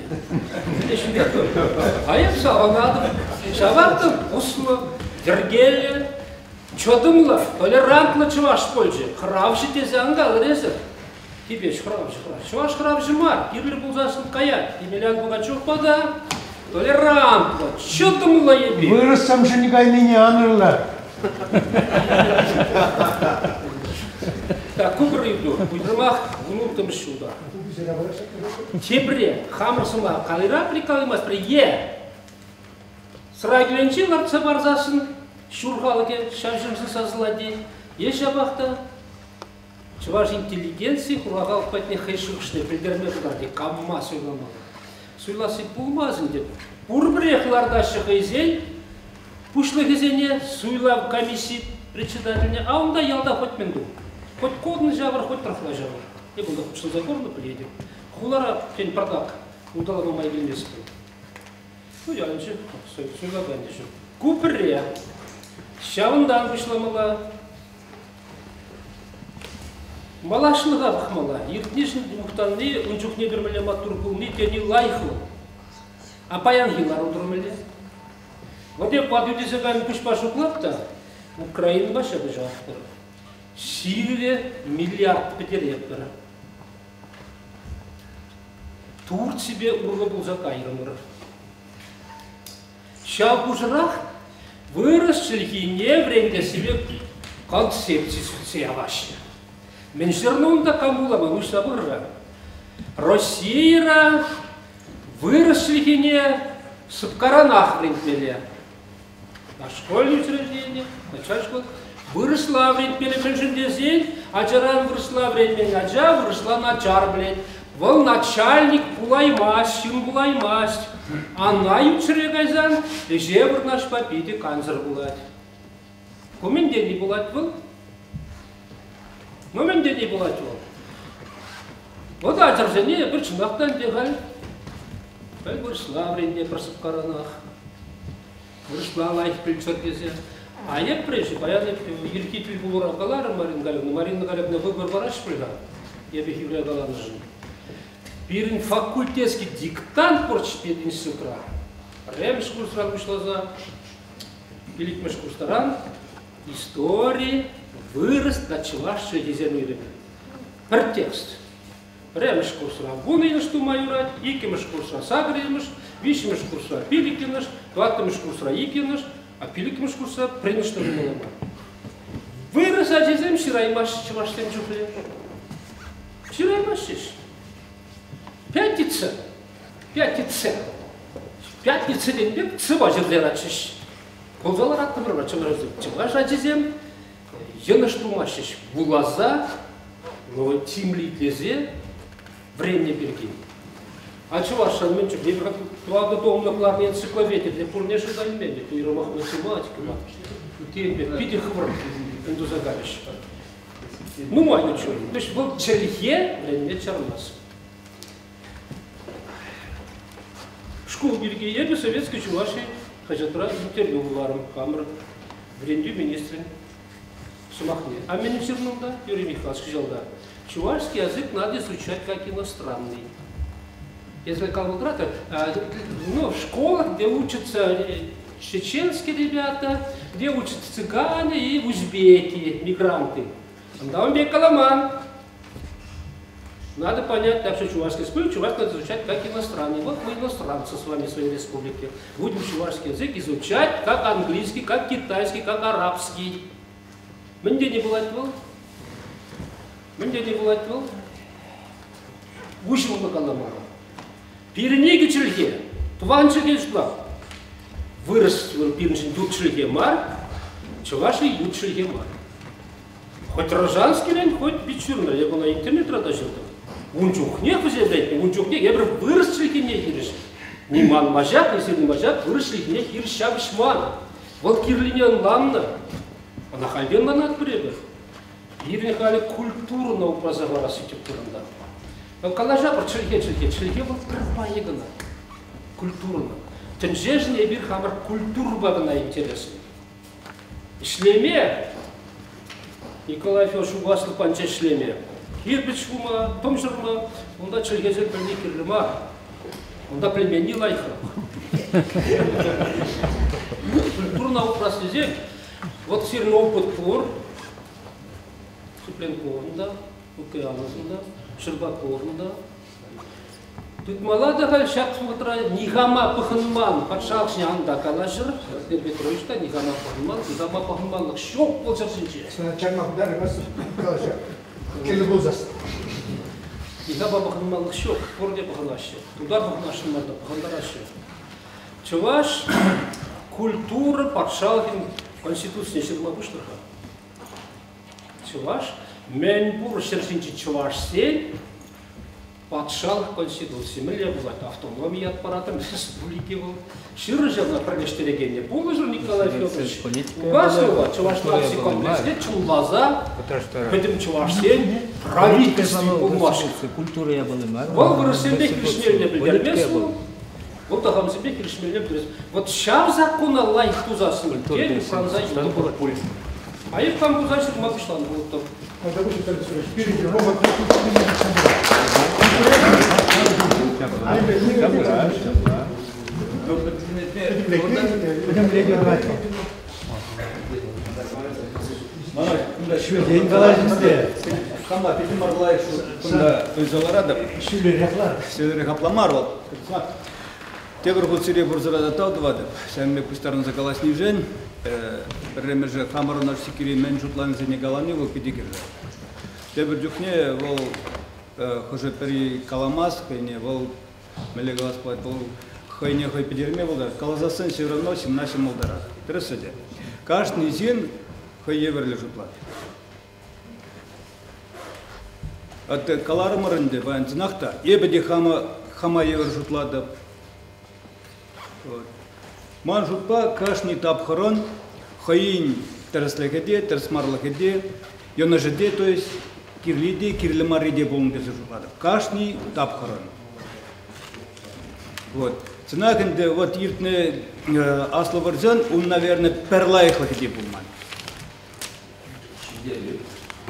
Hayır sağladım. Şabaktım, uslu, dergeli, çodumla, толерантlı çuvaş polcu. Kravşı tezi angal rezer. Tibeş kravşı. Çuvaş kravşı var. Kirli bulzasın kayat. Emelian Pugaçov pada. Толерантlı, çodumla yebi. Вырастам же никогда не анырlar. Так, кубрыйду, уйдырмақ, ұнуптым шуда. Тебре, хамырсыма, қалыра прикалымас, е. Сырагіленче ларца барзасын, шурғалыге, шамшымсы сазылади. Шабақта, чываш интеллигенции, құрағалық пәтіне хайшықшыны, білдерме бұларды, камма сөйламалы. Сөйласы пулмазын деп, бұрбірекларда шығайзен, пұшлы кезене, сөйлав комиссии председателіне, а онда ялда хоть мен ду. Хоть кодный жабр, хоть трахлай жабр. Я был допущен закорно, приедем. Хулара, тень продак, удала на моей гильмеске. Ну, я ничего, сюда ничего. Купре. Шавандан вышла мала. Малашлыға бақмала. Ертнешін мұқтанды, ұнчуқ не бермелі маттур бұлны, тені лайқлы. А паян гилар ұдырмелі. Вот я подведи за вами пусть пошуклап-то, Украина баша бежавтыр. Сирия миллиард петеректора. Турция урлы был за кайрымыр. Шал пужрах вырос не время себе концепции ваши. Меньшернунда камулама вышла бырра. Россия вырос не субкаранах рентмеле. На школьное учреждение, начальная школа. Выросла время перепреждения, а жаран выросла время, а жа выросла начар, блядь. Вол начальник пулаймасть, сим пулаймасть. Она ючре гайзан, и жевр наш попиде канцер булать. Кумен день не булать был? Ну, мен день не булать был. Вот ажарзение, причинахтан дегали. Выросла время просып каранах. Выросла лайх причеркезе. А я прежде, баяны еркитель булура галары Марина Галевна выбор бараш прыга. Я бы еврея галаны жил. Пирин факультетский диктант порчпед институтра. Ремеш курсран вышла за великмеш курсран. Истории вырос на чувашче дизайнеры. Per текст. Ремеш курсран. Буны что майорат, икимеш курсран сагремеш, вишмеш курсран пиликимеш, Туаттымыш курсра икеныш, а пиликмыш курса принышты вымылама. Вырос ажизем шираймаш чеваштем жупле. Шираймашиш. Пятница. Пятница деньбек цыва жерлерачиш. Колзалар аттымырма чеваш ажизем. Ена штумашиш. Булаза, но тимлитлезе времени перекинь. А чеваш шанменчик, не как туада домна энциклопедия для пурнеши дальмеди, ты ромах математика, пити хвр, индузагавиш. Ну, май ничего. То есть был черехе, не чернас. Школу береги ебе советской чуваши, хачатра, интервью варам, камера, вренди министры, сумахне. А меня все равно, да, Юрий Михайлович сказал, да, чувашский язык надо изучать как иностранный. Если Калмыграта, ну, в школах, где учатся чеченские ребята, где учатся цыгане и узбеки, мигранты. Там бе каламан. Надо понять, так что чувашский язык, чувашский надо изучать как иностранный. Вот мы иностранцы с вами в своей республике. Будем чувашский язык изучать как английский, как китайский, как арабский. Мне не было этого. Учим на каламана. Пиренеги чельге, тванчеге ждла. Вырос пиренчин ют чельге мар, чуваши ют чельге мар. Хоть рожанский рен, хоть бичурно, я был на интернет радашил. Унчухнех взять, унчухнех, я говорю, вырос чельге не хириш. Ни ман мажат, ни сильный мажат, вырос чельге не хириш шабишман. Вот кирлинян ламна, а на хальден манат пребер. Ирин хали культурно упразовара сетюкуранда. Калажа про чельге был пропаегана, культурно. Тенжежный бир хамар культур багана интересный. Шлеме, Николай Федорович угаслы панча шлеме. Кирпич хума, томшурма, он да чельге зель пельни кирлема, он да племени лайха. Культурно упрасный зель, вот сирный опыт пор, Супленковында, Укеанызында, Щербаковында. Тут молодого шаг смотра, нигама паханман, подшалшни анда калашер, Петровичка, нигама паханман, шок полчасинче. Чармак дары вас калашер. Келебузас. Нигама паханман шок, порде паханаше. Удар паханаше мада, пахандараше. Чуваш культура подшалгин конституция Щербакуштраха. Чуваш Менбур шершинчи чуваш сель подшал конституции. Милия была автономия аппаратом республики был. Ширжевна промештерегение. Положил Николай Федорович. Угаслова чувашнавский комплекс. Чулаза. Поэтому чуваш сель правительство бумажки. Культура я был имар. Волгород себе кришмельне бельдермесу. Вот там себе кришмельне бельдермесу. Вот сейчас закон Аллах туза смерть. Франзай что было пульс. А их там кузачек Макуштан был там. День калажинсте. Хама пети марлай шунда өзаларада. Шилер хапламарвал. Тегр гуцери бурзарада тавдвады. Сәмме кустарын закаласни жен. Ремеже хамару наш секири мен жутлан зене галани вол педикер. Тебер дюхне вол хоже пери каламас, хайне вол мелегалас плат вол хайне хой педерме вол да. Калазасын все равно 17 молдара. Тресаде. Каждый зен хой еверле жутлат. От калармарынде вантинахта ебеде хама евер жутлада. Ман жутпа каждый тапхарон хаин терслегеде, терсмарлегеде, йонажеде, то есть кирлиде, кирлемариде болмбе жутлада. Каждый тапхарон. Вот. Ценакенде вот иртне асловарзан, он наверное перлайхлагеде болман.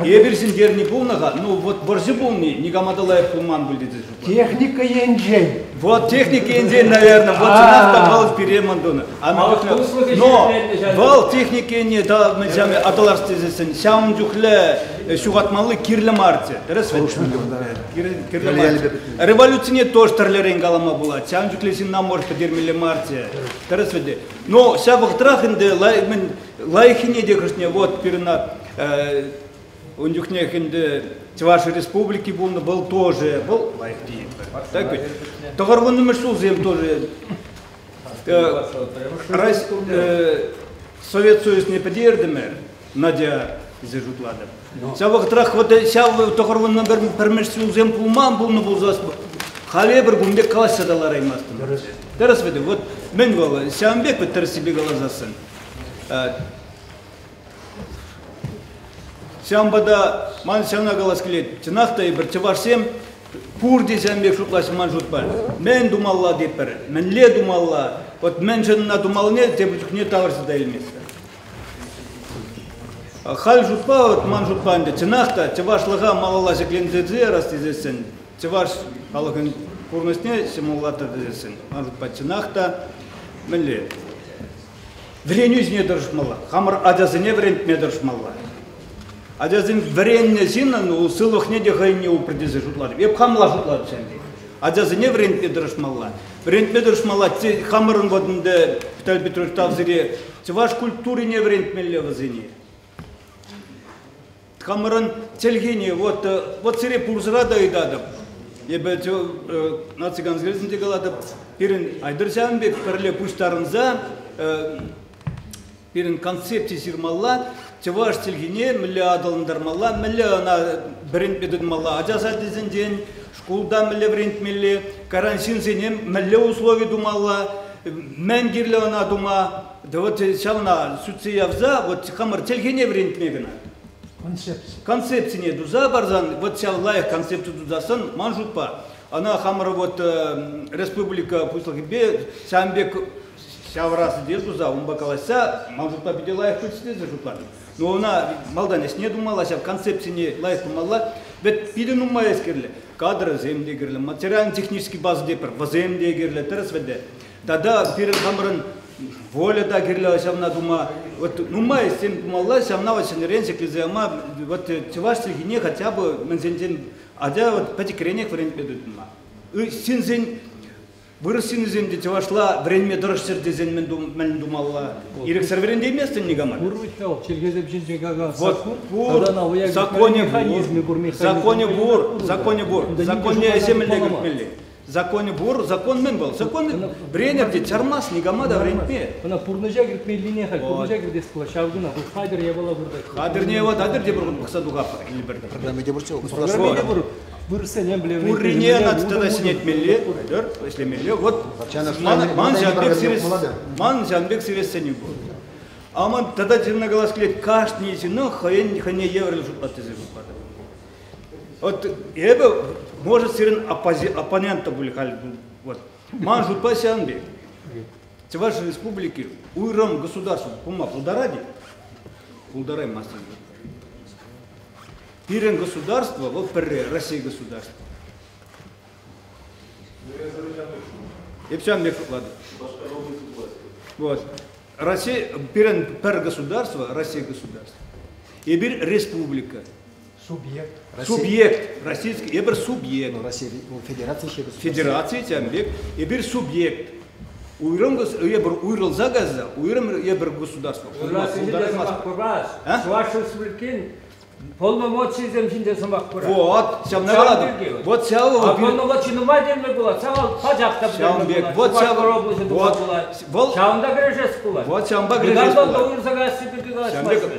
Еберсин дерни булнага, ну вот боржи булни, Нигамадалаев пулман был дедzi. Техника енжей. Вот техника енжей, наверное, вот нас был перемандуна. Но вал техника не да мы сами аталарстезесен, сам дюхле шугатмалы кирле марте. Революция тоже тарлерен галама была, сам дюхлесин нам может подермили марте. Но ся вахтрахенде лайхине декашне вот перна у них Чувашской республики был тоже, был лайхи. Так ведь. Тогарвон мешузем тоже. Совет Союз не поддерживает, Надя зажутладом. Сявах трах вот сяв тогарвон номер пермешузем пулман был на бузас. Халебр бумде класса даларай мастер. Терас ведь вот мен был сямбек вот терсиби галазасан. Сямбада ман сяна галаскелет. Тинахта и бертевашсем пурди сямбек шутлаш ман жутпар. Мен думалла депер. Мен ле думалла. Вот мен женна думал не, тебучук не таварсы да илмеса. Халь жутпа вот ман жутпанде. Тинахта теваш лага малала секлендезе растизесен. Теваш халахын пурнесне семулата дезесен. Ман жутпа тинахта мен ле. Вренюз не держмала. Хамар адязыне врент не держмала. А дезин вренне сина, ну сылых не дехайне у предезе жутлады. Еп хамла жутлады сенде. А дезин не врент не держмала. Врент не держмала. Те хамырын водынде Виталий Петрович тавзире. Те ваш культуре не врент мелле вазине. Хамырын телгене вот сире пурзрада и дадып. Ебе те нациган згрезінде галадып. Пирин айдырсянбек перле пуштарынза пирин концепции сирмалла. Чеваш телгине милле адалындармалла, милле ана брент бедудмалла, аджаса дизенден, школда милле брент милле, карантин зенем милле условий думалла, мен гирле ана дума, да вот шавна суциявза, вот хамар телгине брент мегана. Концепция не дуза барзан, вот шав лайх концепцию дузасан, манжутпа. Она хамар вот республика Пуслахибе, самбек шаврасы дезуза, умбакалася, манжутпа бедела их пусть зажутлады. Но она малданес не думала, в концепции не лайк думала, ведь пиден умая скирле, кадры земли гирле, материально-технический базы депер, воземли гирле, терес веде. Тогда перед камерой воля да гирле, сямна дума, вот умая с тем думала, сямна васен ренсик лизема, вот чеваш не хотя бы мензенден, а я вот пятикренек вариант беду дума. Синзен вырастин земли чевашла, время дорожсер дезен мен думала, ирек серверенде место не гамар. Законе бур, закон мен был. Закон бренер де чармас не гамада време. Она пурнажа говорит мелине хай, пурнажа говорит дескла шавдуна, bu хадер я была бурда. Хадер не вот, хадер де бурун бахсаду гапа или берда. Программа де бурчел. Программа де бур. Вырсен бле. Пуррине надо тогда снять мелле, дер, если мелле, вот. Ман жанбек сирес сени бур. Аман тогда на голос клет кашт не сино, хай хане евро лежут от тези гупада. Вот ебе может сирен оппонента были хали вот. Ман жут пасянбек. В вашей республике уйрам государству пума пулдаради, пулдарай мастер. Пирен государство, вот перре Россия государство. И все мне ладно. Вот. Россия, пирен пер государство, Россия государство. И бир республика. Субъект. Субъект. Российский, и бир субъект. Россия, федерация еще государство. Федерация, тямбек, и бир субъект. Уйрам уйрал загаза, уйрам ебер государство. Полномочия землянде самак пора. Вот, сям наглады. Вот сял. А полномочия нума демле была, сял паджакта была. Вот сял. Вот сяунда грежес была. Вот сямба грежес была.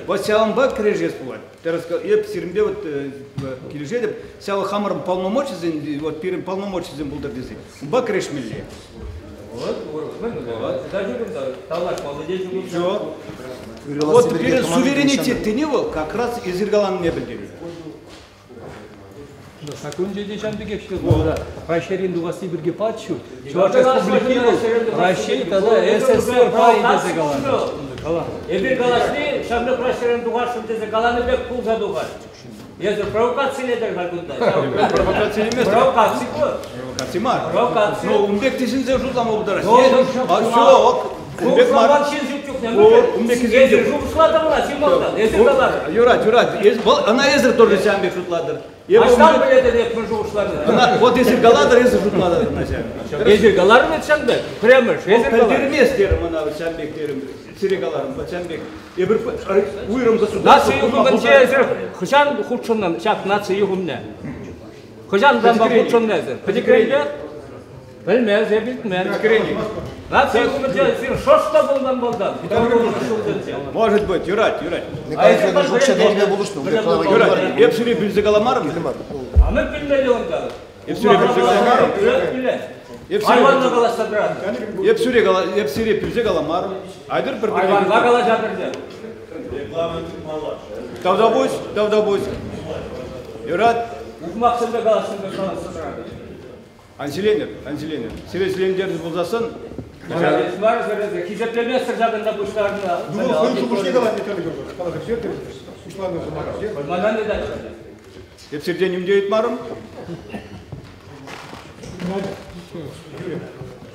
Вот сямба грежес была. Терас еп сирмбе вот килежедеп сял хамарм полномочия зен вот пирим полномочия зен булдар дези. Ба крешмелле. Вот теперь суверенитет ты не был, как раз из Иргалана не были. Sakın cedişen bir geçti bu arada. Raşer'in duvası bir gepatçu. Çuvaş Respubliki Raşer tada SSR payındası kalan. Ebir galaşni, şamlı Raşer'in duvası dese kalanı bek pulsa duvar. Езер провокация ледер халкунда. Провокация емес. Провокация bu. Катимар. Провокация. Но умбек тизинзе жутам обдара. Все. Умбек мар. Умбек езер жутсладыр ма? Сен болдан. Езер далар. Юрат. Она езер тоже сямбек жутладыр. Аштан біледі деп мен жуғышладыр. Вот езер галадыр, езер жутладыр на сямбек. Езер галар ма сәнбек? Премеш, езер галар. Пәлдермес дерім ана сямбектерім. Сирегаларым, сямбек. Ебір уйрым государство. Нация югумын езер. Хыжан худшыннан, шак нация югумне. Хыжан дамба худшынны езер. Пәдекренде? Білмез, білмез. Нация югумын езер. Шошта болдан болдан. Может быть, Юрат. Николай Жукша не было, что Юрат, епсире бюльзе галамарым. А мы білмелі онда. Епсире бюльзе галамарым. Айванна қала сабрат. Епсире бюльзе галамарым. Айдыр бір Айванға қала жатыр де. Тавдабусь. Юрат. Ұқмақсында қаласында қала сабрат. Анселенер. Сиресілендерді болзасын. Бар, хизеплеместер жағында бұштарына. Мадан еді айтқады. Епсерден емдейт марым.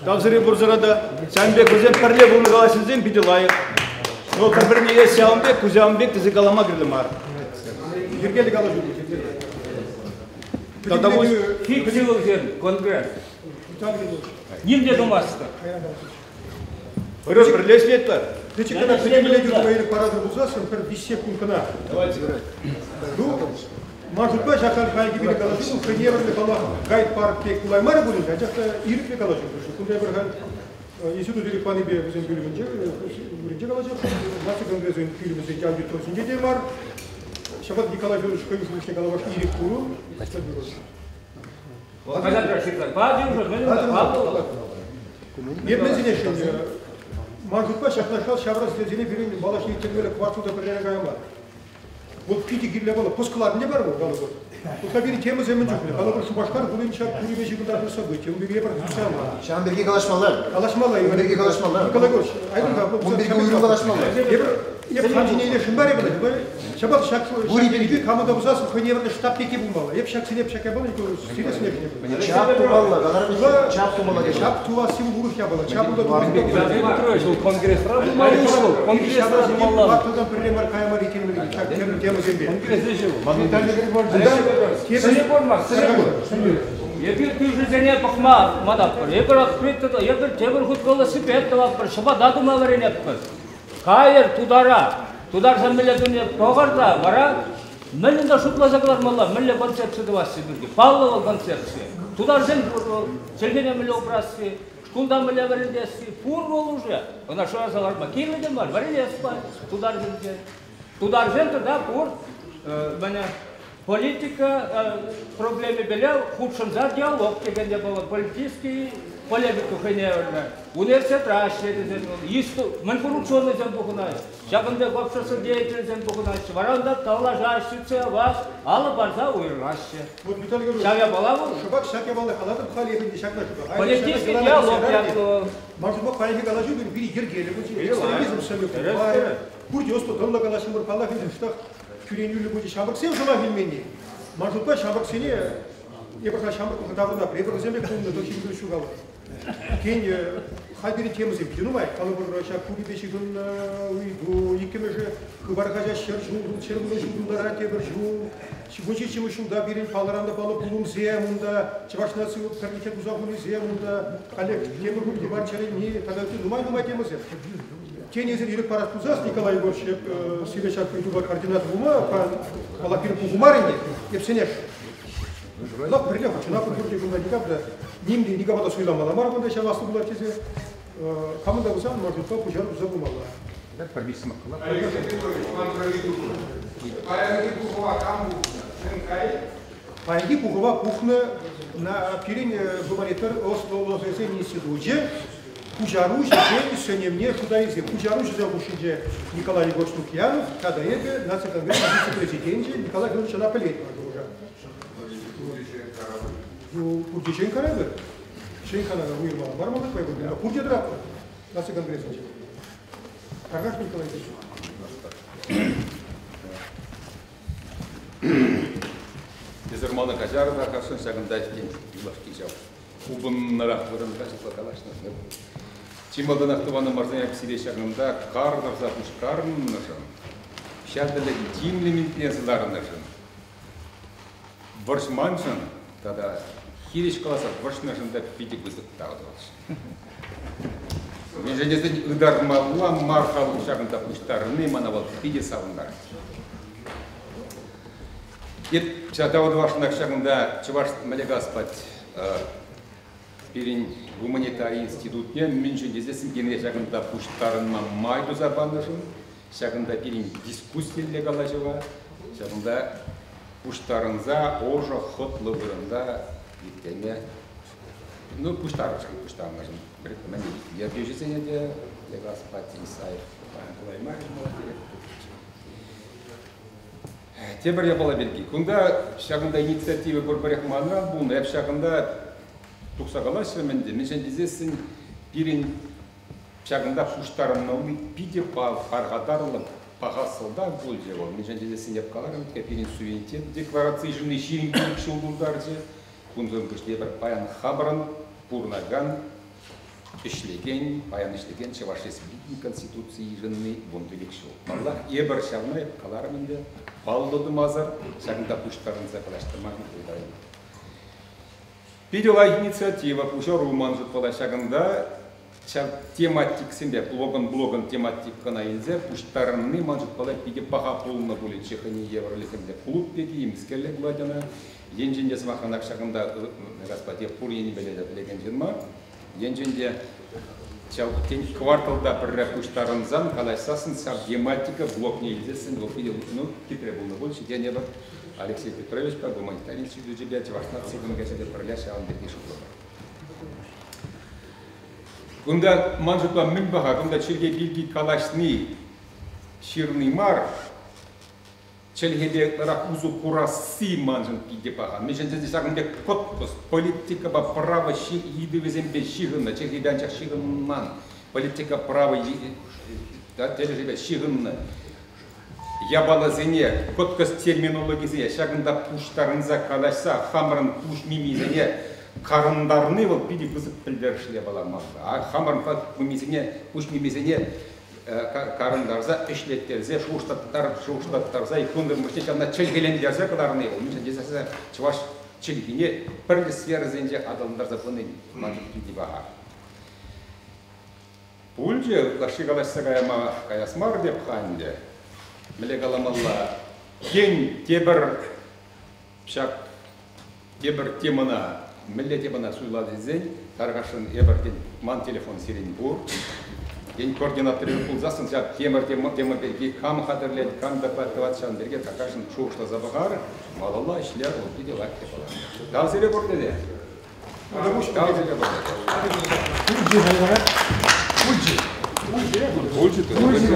Тавзыры бұрзырады. Сәнбек көзен пірле бұны қаласынзен биді лайық. Но бір-біріне ес Сяумбек, Кузяумбек тізі қалама кірді мар. Ергелі қала жүрді. Фиксилов жер, конгресс. Немде думасызды? Бірлеслеттер. Ты когда приемлете мои парады бузасын, бір 5 секунд кына. Может быть, жақан қайғы бері қаласын, қыневерлі қала гайд паркке құлаймары болын, жақта иріклі қаласын. Күнде бір хан институт дирекпаны бе біздің бөлімінде қалажақ. Нация конгрессінің фильмізде жауды тұрсынге де бар. Шабат Николай Федорович Қойышылышны қалабаш ирік құру. Может быть, шахнашал шабрас дезине берем балашни теңгеле кварталда бірлері қайын бар. Ол күйті керле болады, пұскылады не бар ғой, ғалы ғой. Бұл табири теміз емін жоқ. Қала бір шубашқар бұл емшар күні беші күндар тұрса ғой. Тем берге бір тұрса ма. Шамберге қалашмалар. Николай Горович, айдырға бұл еп қанжинейле шымбар ебілі. Шабат шақсы камада бұзасын қойневірді штаб пеке бұлмалы. Еп шақсын еп шақа бұл, сиресін еп не бұл. Чап тумалла, чап тумалла. Чап тула сиву ғұрық я бала. Чап ұлда бұл конгресс рабылмайды бұл. Конгресс рабылмалла. Вақтылдан бірлемар қаямар екенмелі. Теміз ембе. Конгресс Сыне болмақ, сыне бол. Ебір күржізене бұқма мадап бір. Ебір ақпретті, ебір темір құтколы сіпетті вақ бір. Шыба дадыма верен еппіз. Кайыр тудар замеле дүния тоғарда бара, мілінде шутлазақлар мала, мілі концепцияды басы бірге, паллығы концепция. Тудар зен желгене мілі образсы, шкулда мілі варендесі, пур бол уже. Она шо азалар ма, кейледен бар, варендесі бар, тудар зен. Тудар зен да пур, политика проблемы белел, худшынзар диалог дегенде болды, политический полемику хеневерді. Университет рашеді зен, мен коррупционный зен бұқынай, жақында көпшісі деятель зен бұқынай, баранда таула жашыцы вас, алы барза ойырlaşı. Шаға бала бұл? Шабак шаға бала қаладым, қал ебінде шақна шуға. Политический диалог яқылы. Мажубақ қайығы қалажу бір ергелі, экстремизм сөмекті. Күрде осты дұлла қалашын бір палақ езім штақ күренюлі бұды шабық сен жыла білмені. Мажубақ шабық сені ебірға шамбық ұқтавырда бір ебіргі зембек қолында дұлшын күрішу қалы. Кен хайбері темізі бүйдіну бай, қалы бір шақ күрі бешігін ұйду, екемежі күбарға жа шерғылы жылдылар әте бір жыл, шығыншы чымы шылда берін палыранда балы бұлым зем ұнда, чывашнасы кәрлекет ұзағыны зем ұнда, қалек темір күрді бар чәрі не, тағалты нұмай темізі. Кен езір ерек парат бұзас, Николай Егоршеп Сибешак Ютуба координат бұма, қалапир бұғымарынде, епсенеш. Лап бірле құчына күрде күнда декабда, немде никабада сөйламала марғанда шағасы бұлар тезе, қамында бұзан, маржутқа құжар бұза бұмала. Паянги бұғыва бұқны на перен гуманитар Осло-Лозезен институте, Кужару жеже сөнемне шудайзе. Кужару жеже бушинже Николай Егорович Лукьянов, когда это нация конгресс вице-президенте Николай Егорович Анапалет. Курдичен карабер. Шейхана уйрмала. Бармады поебали. Курдия драпа. Нация конгресс. Каргаш Николай Егорович. маны кажары да каршын шагында ден илашки жау. Убыннарак вырын кажыкла калашны. Чималдан актываны марзаня псире шагында карнар запуш карнышын. Шаддале тимлимитне зларнышын. Варшманшын тада хириш каласа варшнышын да пити гызык тагдылыш. Меженезден ыдармалла мархал шагында пуштарны манавал пиде савындар. Ет чатавод вашнак шагында чуваш малегаспать пирин гуманитарий институтне менженездесин гене шагында пуштарынма майду забанышын, шагында пирин дискуссияле калажыва, шагында пуштарынза ожо хотлы вырында иттеме. Ну, пуштарышын, пуштарынышын. Я бежу де легаспать инсайд. Тебір я бала белги. Кунда шагында инициатива көрбірек мана бұлны, әп шагында тұқсағала шырменде. Мен дезесін бірін шагында пуштарынауы пиде парғатарлы пағасылда бұл же ол. Мен дезесін еп қаларым, бірін суверенитет декларации жынны ширин көрік шылдылдар же. Кунда күште бір паян хабырын, пурнаган, ишлеген, паян ишлеген, Чуваш Республикин Конституции жынны бұнды кекшіл. Маллах ебір шағына еп қаларымында, баллыды мазар, шағында пұштарыныза қалаштырмағын қойдайын. Пидела инициатива, пұша руман жұтпала шағында, тематик сенбе, блогын тематиккана елзе, пұштарынны ман жұтпала пиде паға полына болет чехани евролесемде клуб пеки, еміскерлі гладяна, енженде смақанақ шағында, господи, пұр ені беледі білеген жынма, енженде кварталда бір пұштарынзан, қалайсасын сар тематика блок не елзесін, ол пиде, кетіре болны больше, дене бар, Алексей Петрович, по гуманитарий институт жебе, Чувашнат сигын гәседі бірләші ағын берге шұлды. Кунда манжутла мыңбаға, кунда черге билги калашны ширный мар, челгебе рак узу курасы манжын пиде паға. Межен зәзі сағынбек котпыз, политика ба право иды везембе шигынна, челгебянчақ шигыннан, политика право тележебе шигынна. Ябала зене, коткас терминологизия, шагында пуштарынза калашса, хамырын пуш мимизене, қарындарны ол пиде күзіп білдершіле бала мақта. Хамырын пуш мимизене, қарындарза, ішлеттерзе, шуғыштаттарза, күндір мүште жанна челгелендерзе қыларыны ол. Мүште десесі Чуваш челгене бірлі сферізенде адамдарза бұны маңыз пиде баға. Бұл же, лақшы қалашса қаясмар деп қайынде, Мелегаламалла кен тебір темана, міле темана суйлады зен, тарғашын ебірден ман телефон сирен бұр. Кен координаторы бұлзасын, темір тема берге кам қадырлет, кам дапаттыватшан берге, такашын шуғышта забағар, малалла ішлер ол кеде лак деп алар. Дау зере бұр деді? Дау зере бұр деді?